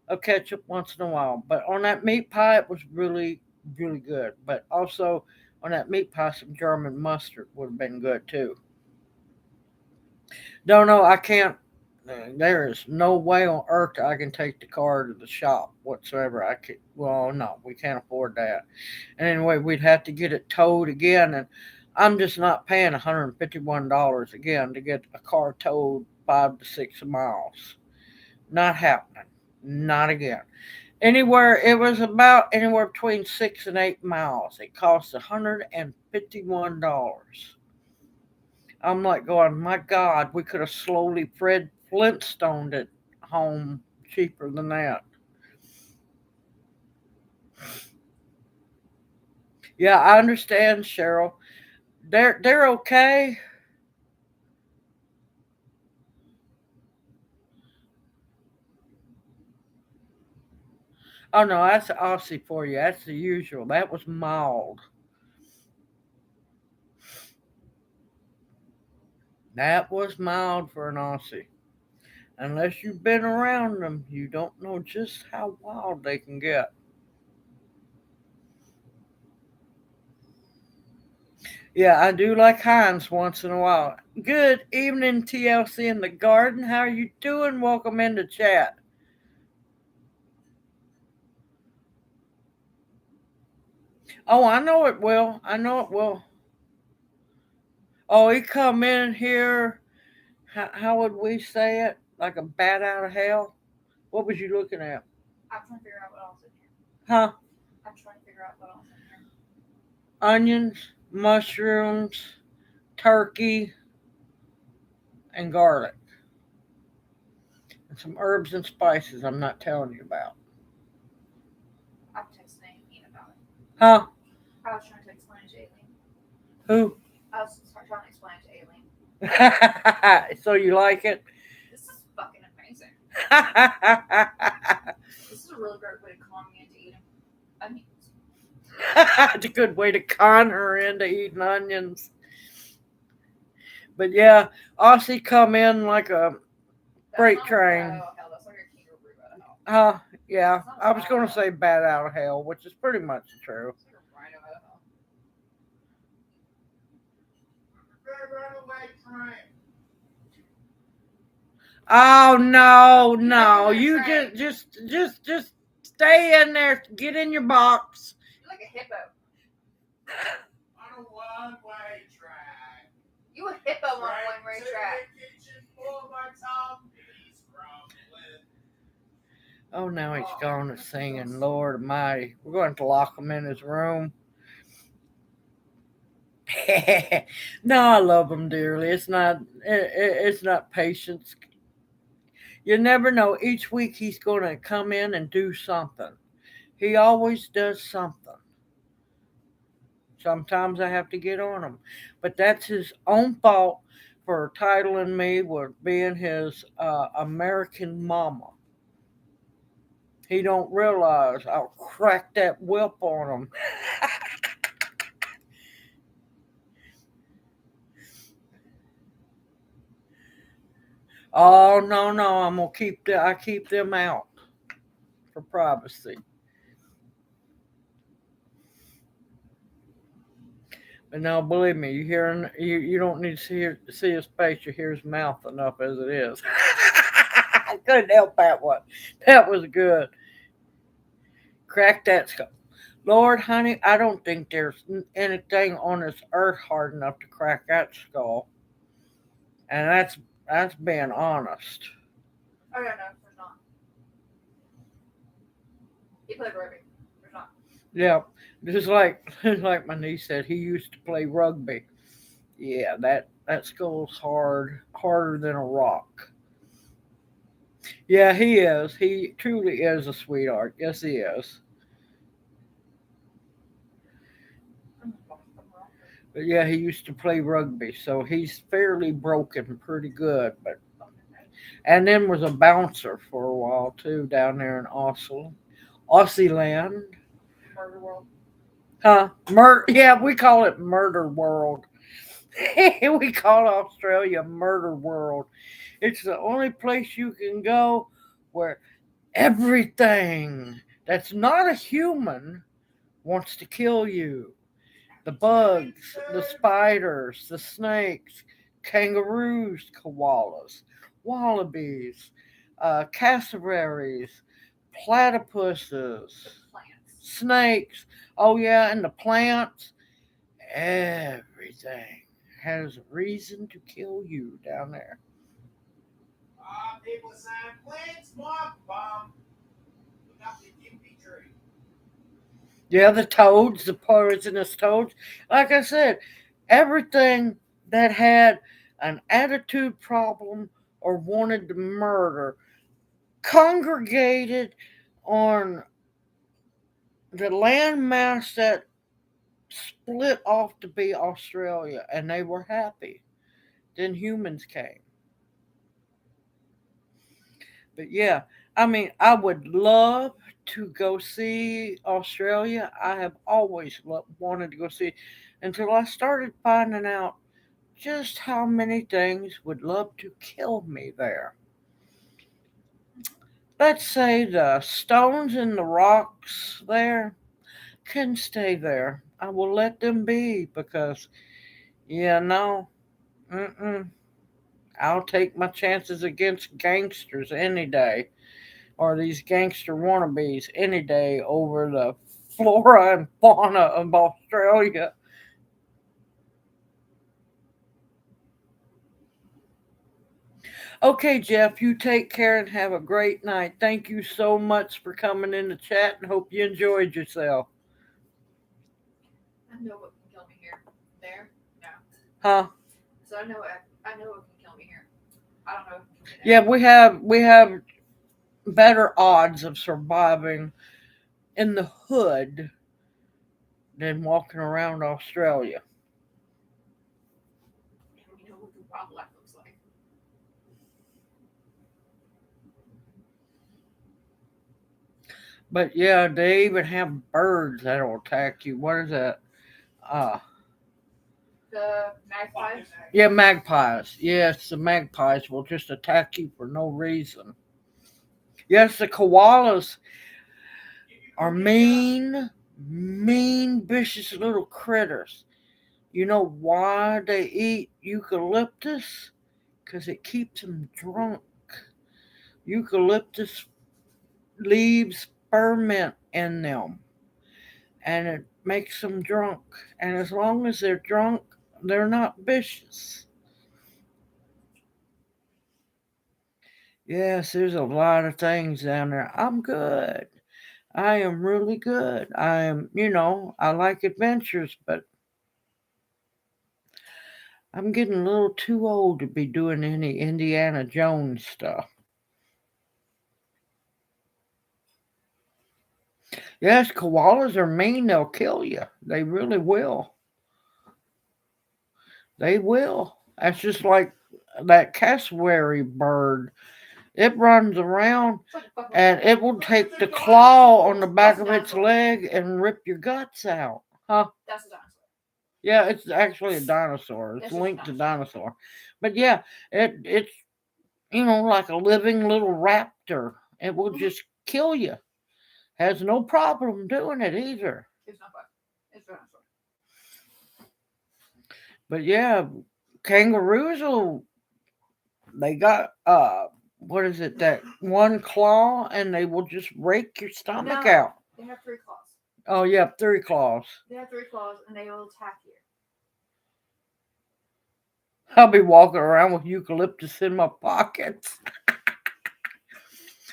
of ketchup once in a while. But on that meat pie, it was really, really good. But also on that meat pie, some German mustard would have been good too. No, no, I can't. There is no way on earth I can take the car to the shop whatsoever. I could. Well, no, we can't afford that. And anyway, we'd have to get it towed again, and I'm just not paying $151 again to get a car towed 5 to 6 miles. Not happening. Not again. Anywhere it was about anywhere between 6 and 8 miles. It cost $151. I'm like going, my God, we could have slowly Fred Flintstoned it home cheaper than that. Yeah, I understand, Cheryl. They're okay. Oh no, that's Aussie for you. That's the usual. That was mild. That was mild for an Aussie. Unless you've been around them, you don't know just how wild they can get. Yeah, I do like Heinz once in a while. Good evening, TLC in the garden. How are you doing? Welcome into chat. Oh, I know it will. I know it will. Oh, he come in here. How would we say it? Like a bat out of hell? What was you looking at? I'm trying to figure out what else in here. Huh? I'm trying to figure out what else in here. Onions, mushrooms, turkey, and garlic. And some herbs and spices I'm not telling you about. I'm texting Ian about it. Huh? I was trying to explain it to Aileen. Who? I was trying to explain it to Aileen. So you like it? This is fucking amazing. This is a really great way to calm me into eating onions. It's a good way to con her into eating onions. But yeah, Aussie come in like a freight train. Oh, hell, that's like a kangaroo out of hell. Yeah, I was going to say bat out of hell, which is pretty much true. It's like a rhino out of hell. Runaway train. Oh no! You're You right. just stay in there. Get in your box. You're like a hippo. On a one-way track. You a hippo on a one-way track. Kitchen for my Tom's crumbling. Oh, now he's gone to singing. Lord Almighty, we're going to lock him in his room. No, I love him dearly. It's not patience. You never know. Each week he's going to come in and do something. He always does something. Sometimes I have to get on him, but that's his own fault for titling me with being his American mama. He don't realize I'll crack that whip on him. Oh no, I'm gonna I keep them out for privacy. But now, believe me, you don't need to see his face. You hear his mouth enough as it is. I couldn't help that one. That was good. Crack that skull. Lord, honey, I don't think there's anything on this earth hard enough to crack that skull. And that's being honest. Oh yeah, no, there's not. He played rugby. There's not. Yeah, just like my niece said, he used to play rugby. Yeah, that skull's harder than a rock. Yeah, he is. He truly is a sweetheart. Yes, he is. But yeah, he used to play rugby, so he's fairly broken, pretty good. But and then was a bouncer for a while too down there in Aussie land. Murder world. Huh? Yeah, we call it Murder World. We call Australia Murder World. It's the only place you can go where everything that's not a human wants to kill you. The bugs, the spiders, the snakes, kangaroos, koalas, wallabies, cassowaries, platypuses, The plants. snakes. Oh, yeah, and the plants. Everything has a reason to kill you down there. People saying, plants, bomb. Look up the gimpy tree. Yeah, the toads, the poisonous toads. Like I said, everything that had an attitude problem or wanted to murder congregated on the landmass that split off to be Australia, and they were happy. Then humans came. But yeah, I mean, I would love to go see Australia. I have always wanted to go see until I started finding out just how many things would love to kill me there. Let's say the stones and the rocks there can stay there. I will let them be because, yeah, no, mm-mm. I'll take my chances against gangsters any day, or these gangster wannabes any day over the flora and fauna of Australia. Okay, Jeff, you take care and have a great night. Thank you so much for coming in the chat and hope you enjoyed yourself. I know what can kill me here. There? No. Huh? So I know what can kill me here. I don't know what can kill me Yeah, there. we have better odds of surviving in the hood than walking around Australia. And we know what the wildlife looks like. But yeah, they even have birds that'll attack you. What is that? Uh The magpies. yeah, magpies. Yes, the magpies will just attack you for no reason. Yes, the koalas are mean, vicious little critters. You know why they eat eucalyptus? Because it keeps them drunk. Eucalyptus leaves ferment in them, and it makes them drunk. And as long as they're drunk, they're not vicious. Yes, there's a lot of things down there. I'm good. I am really good. I am, I like adventures, but I'm getting a little too old to be doing any Indiana Jones stuff. Yes, koalas are mean. They'll kill you. They really will. They will. That's just like that cassowary bird. It runs around It's like a fucking and it will take the claw on the back of its leg and rip your guts out. Huh? That's a dinosaur. Yeah, it's actually a dinosaur. It's That's just a linked to dinosaur. dinosaur. But yeah, it's like a living little raptor. It will just kill you. Has no problem doing it either. It's not fun. It's not fun. But yeah, kangaroos will. They got what is it? That one claw, and they will just rake your stomach No. out. They have 3 claws. Oh yeah, 3 claws. They have 3 claws, and they will attack you. I'll be walking around with eucalyptus in my pockets.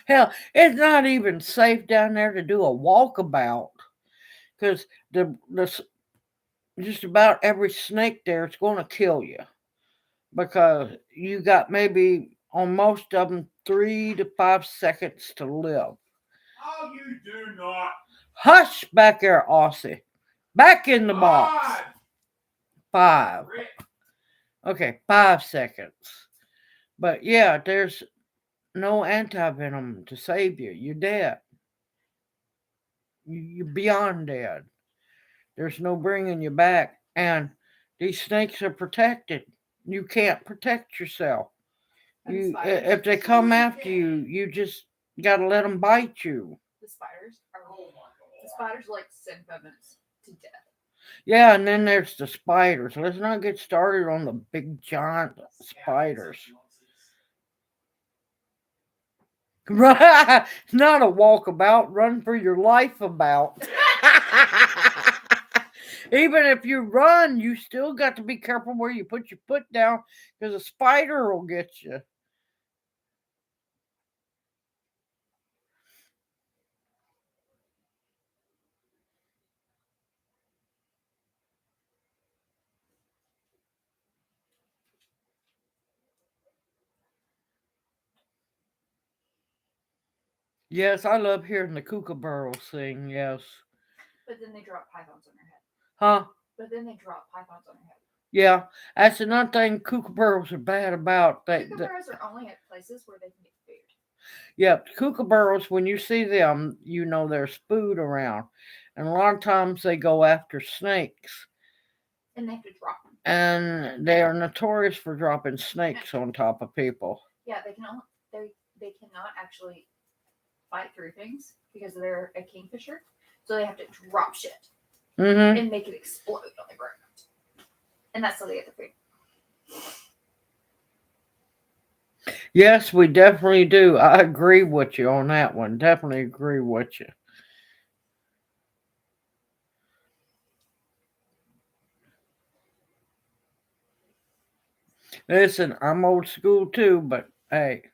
Hell, it's not even safe down there to do a walkabout because the just about every snake there is going to kill you because you got maybe on most of them 3 to 5 seconds to live. Oh, you do not. Hush back there, Aussie. Back in the box. 5. Okay, 5 seconds. But yeah, there's no anti-venom to save you. You're dead. You're beyond dead. There's no bringing you back. And these snakes are protected. You can't protect yourself. If they come after you, you just got to let them bite you. The spiders like send venomous to death. Yeah, and then there's the spiders. Let's not get started on the big giant spiders. Right, not a walkabout. Run for your life about. Even if you run, you still got to be careful where you put your foot down because a spider will get you. Yes, I love hearing the kookaburras sing. Yes. But then they drop pythons on their head. Huh? But then they drop pythons on their head. Yeah, that's another thing kookaburras are bad about. Kookaburras are only at places where they can get food. Yeah, kookaburras, when you see them, you know there's food around. And a lot of times they go after snakes. And they have to drop them. And they are notorious for dropping snakes on top of people. Yeah, they cannot actually fight through things because they're a kingfisher. So they have to drop shit and make it explode on the ground. And that's how they get the food. Yes, we definitely do. I agree with you on that one. Definitely agree with you. Listen, I'm old school too, but hey.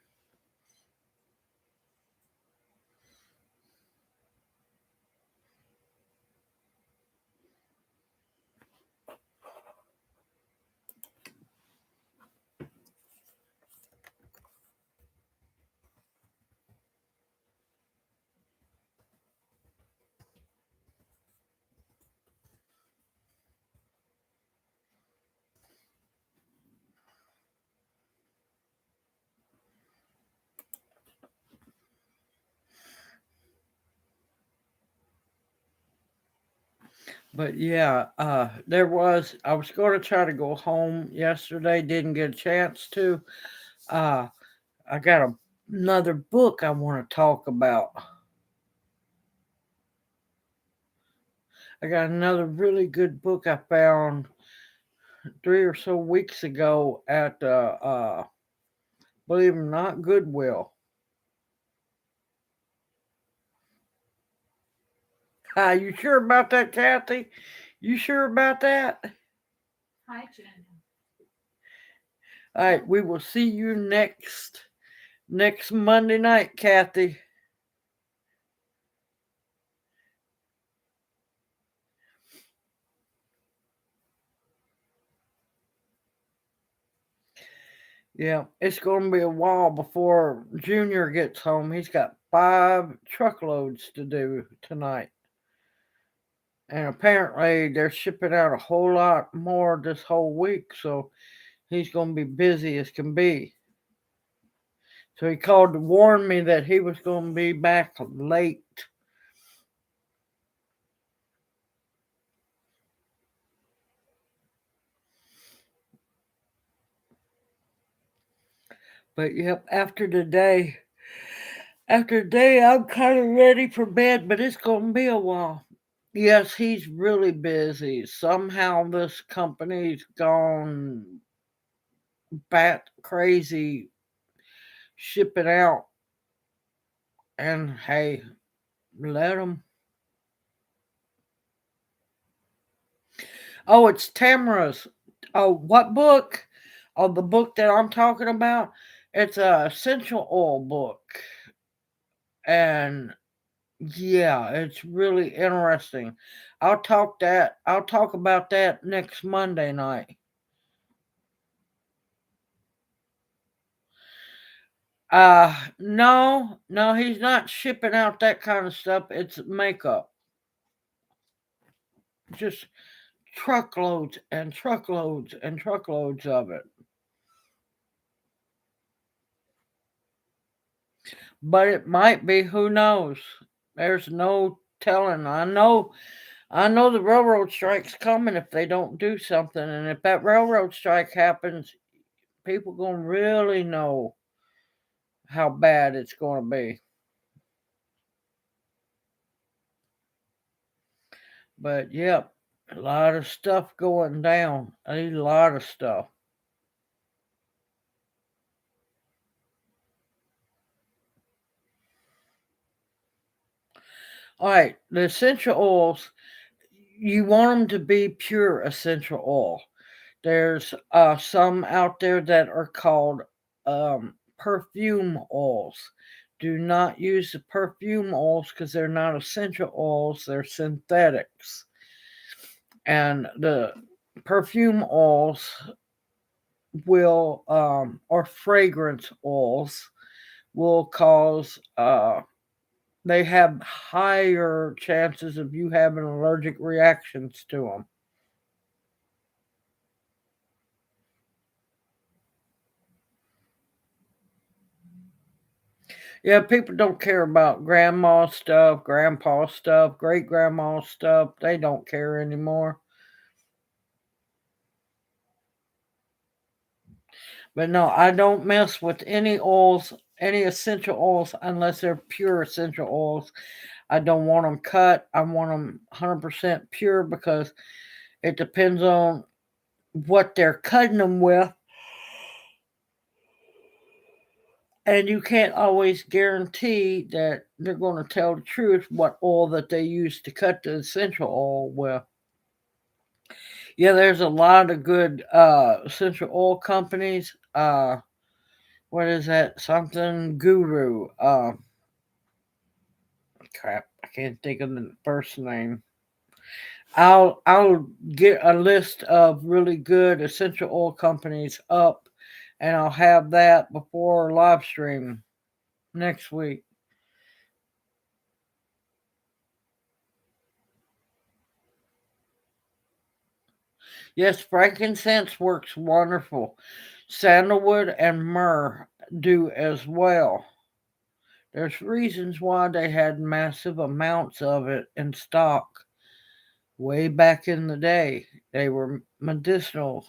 But yeah, I was going to try to go home yesterday, didn't get a chance to. I got another book I want to talk about. I got another really good book I found 3 or so weeks ago at believe it or not, Goodwill. You sure about that, Kathy? You sure about that? Hi, Jen. All right, we will see you next Monday night, Kathy. Yeah, it's going to be a while before Junior gets home. He's got 5 truckloads to do tonight. And apparently they're shipping out a whole lot more this whole week, so he's going to be busy as can be. So he called to warn me that he was going to be back late. But yep, after today, I'm kind of ready for bed, but it's going to be a while. Yes, he's really busy. Somehow this company's gone bat crazy shipping out. And hey, let him. Oh, it's Tamara's. Oh, what book? Oh, the book that I'm talking about. It's a essential oil book, and yeah, it's really interesting. I'll talk about that next Monday night. No, no, he's not shipping out that kind of stuff. It's makeup. Just truckloads and truckloads and truckloads of it. But it might be, who knows? There's no telling. I know the railroad strike's coming if they don't do something, and if that railroad strike happens, people gonna really know how bad it's gonna be. But yep, a lot of stuff going down. A lot of stuff. All right, the essential oils. You want them to be pure essential oil. There's some out there that are called perfume oils. Do not use the perfume oils because they're not essential oils, they're synthetics. And the perfume oils or fragrance oils, will cause, they have higher chances of you having allergic reactions to them. Yeah, people don't care about grandma stuff, grandpa stuff, great grandma stuff. They don't care anymore. But no, I don't mess with any oils, any essential oils, unless they're pure essential oils. I don't want them cut. I want them 100% pure because it depends on what they're cutting them with. And you can't always guarantee that they're going to tell the truth what oil that they use to cut the essential oil with. Yeah, there's a lot of good essential oil companies. What is that? Something Guru. Crap, I can't think of the first name. I'll get a list of really good essential oil companies up, and I'll have that before live stream next week. Yes, frankincense works wonderful. Sandalwood and myrrh do as well. There's reasons why they had massive amounts of it in stock way back in the day. They were medicinal.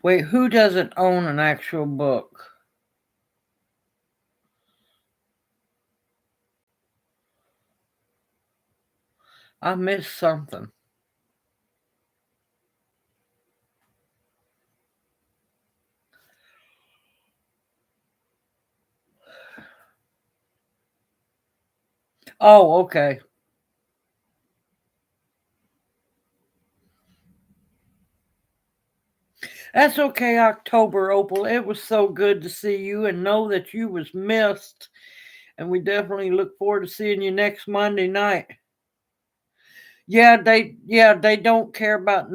Wait, who doesn't own an actual book? I missed something. Oh, okay. That's okay, October Opal. It was so good to see you and know that you was missed. And we definitely look forward to seeing you next Monday night. Yeah, they don't care about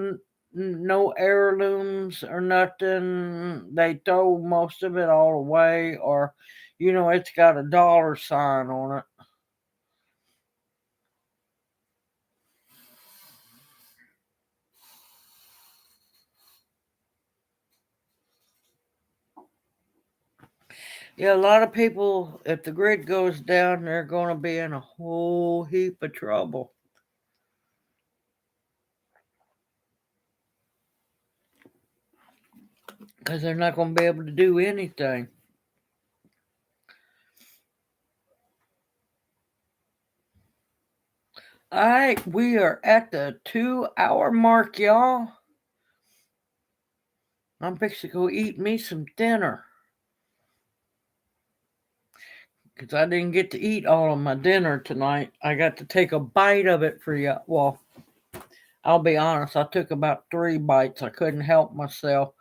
no heirlooms or nothing. They throw most of it all away, or it's got a dollar sign on it. Yeah, a lot of people, if the grid goes down, they're going to be in a whole heap of trouble because they're not going to be able to do anything. All right, we are at the 2 hour mark, y'all. I'm fixing to go eat me some dinner because I didn't get to eat all of my dinner tonight. I got to take a bite of it for you. Well, I'll be honest, I took about 3 bites. I couldn't help myself.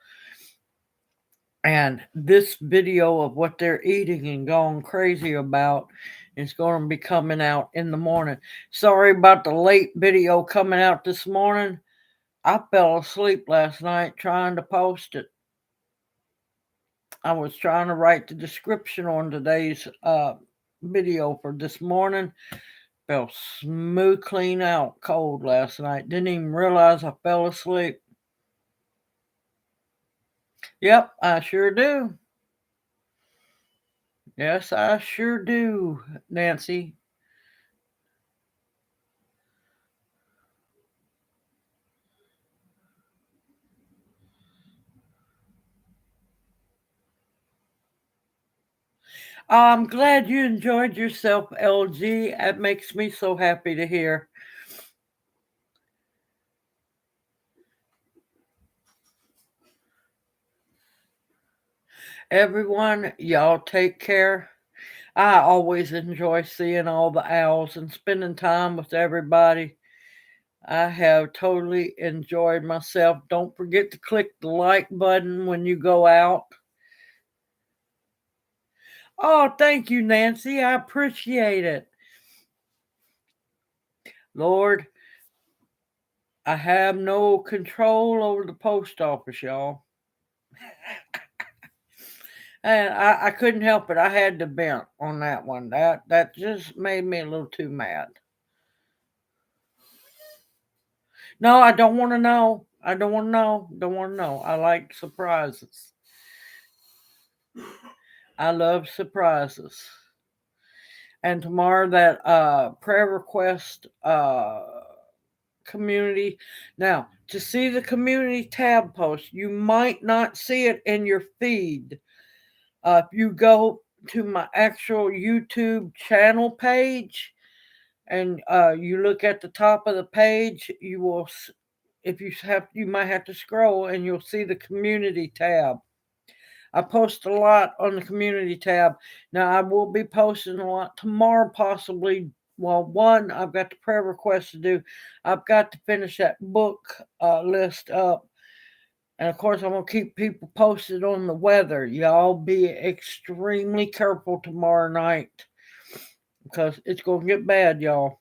And this video of what they're eating and going crazy about is going to be coming out in the morning. Sorry about the late video coming out this morning. I fell asleep last night trying to post it. I was trying to write the description on today's video for this morning. Fell smooth clean out cold last night. Didn't even realize I fell asleep. Yep, I sure do. Yes, I sure do, Nancy. I'm glad you enjoyed yourself, LG. That makes me so happy to hear. Everyone, y'all take care. I always enjoy seeing all the owls and spending time with everybody. I have totally enjoyed myself. Don't forget to click the like button when you go out. Oh, thank you, Nancy. I appreciate it. Lord, I have no control over the post office, y'all. And I couldn't help it. I had to vent on that one. That just made me a little too mad. No, I don't want to know. I don't want to know. Don't want to know. I like surprises. I love surprises. And tomorrow that prayer request community. Now, to see the community tab post, you might not see it in your feed. If you go to my actual YouTube channel page and you look at the top of the page, you will, if you have, you might have to scroll and you'll see the community tab. I post a lot on the community tab. Now, I will be posting a lot tomorrow, possibly. Well, one, I've got the prayer request to do. I've got to finish that book list up. And of course, I'm going to keep people posted on the weather. Y'all be extremely careful tomorrow night because it's going to get bad, y'all.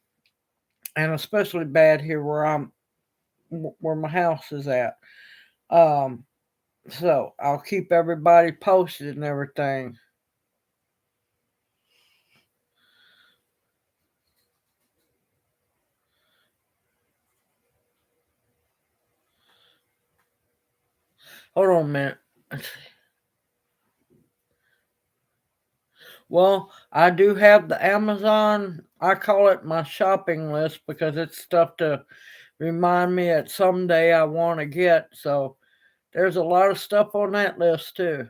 And especially bad here where my house is at. So I'll keep everybody posted and everything. Hold on a minute. Well, I do have the Amazon. I call it my shopping list because it's stuff to remind me that someday I want to get. So there's a lot of stuff on that list too.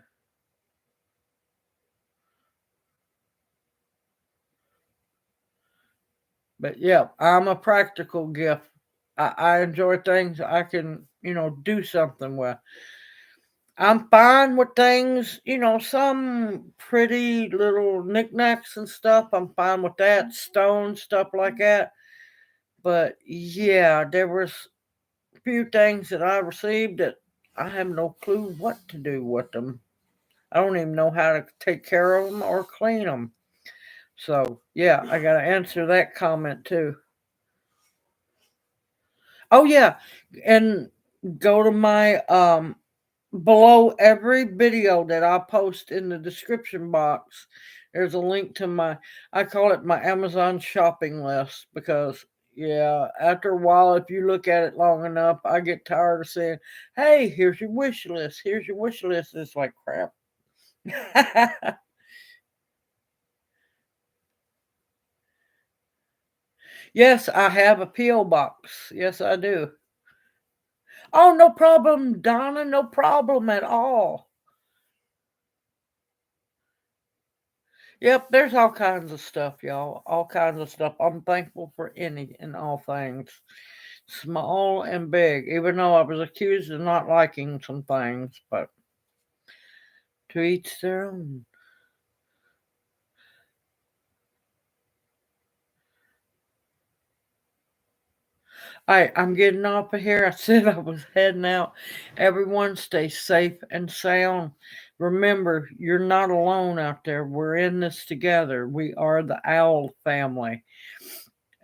But yeah, I'm a practical gift. I enjoy things I can, do something with. I'm fine with things, some pretty little knickknacks and stuff. I'm fine with that, stone stuff like that. But yeah, there was a few things that I received that I have no clue what to do with them. I don't even know how to take care of them or clean them. So yeah, I got to answer that comment too. Oh yeah, and go to my below every video that I post in the description box. There's a link to I call it my Amazon shopping list because yeah, after a while, if you look at it long enough, I get tired of saying, "Hey, here's your wish list. Here's your wish list." It's like crap. Yes, I have a P.O. box. Yes, I do. Oh, no problem, Donna. No problem at all. Yep, there's all kinds of stuff, y'all. All kinds of stuff. I'm thankful for any and all things, small and big, even though I was accused of not liking some things, but to each their own. All right, I'm getting off of here. I said I was heading out. Everyone stay safe and sound. Remember, you're not alone out there. We're in this together. We are the owl family.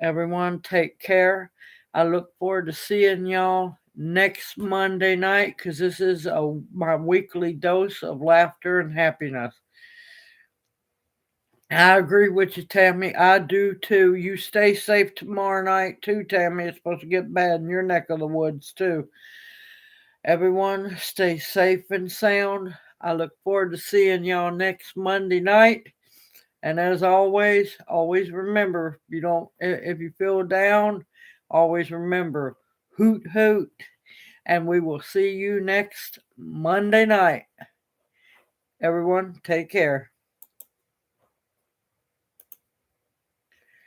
Everyone take care. I look forward to seeing y'all next Monday night because this is my weekly dose of laughter and happiness. I agree with you, Tammy. I do too. You stay safe tomorrow night too, Tammy. It's supposed to get bad in your neck of the woods too. Everyone, stay safe and sound. I look forward to seeing y'all next Monday night. And as always remember, if you feel down, always remember, hoot hoot. And we will see you next Monday night. Everyone, take care.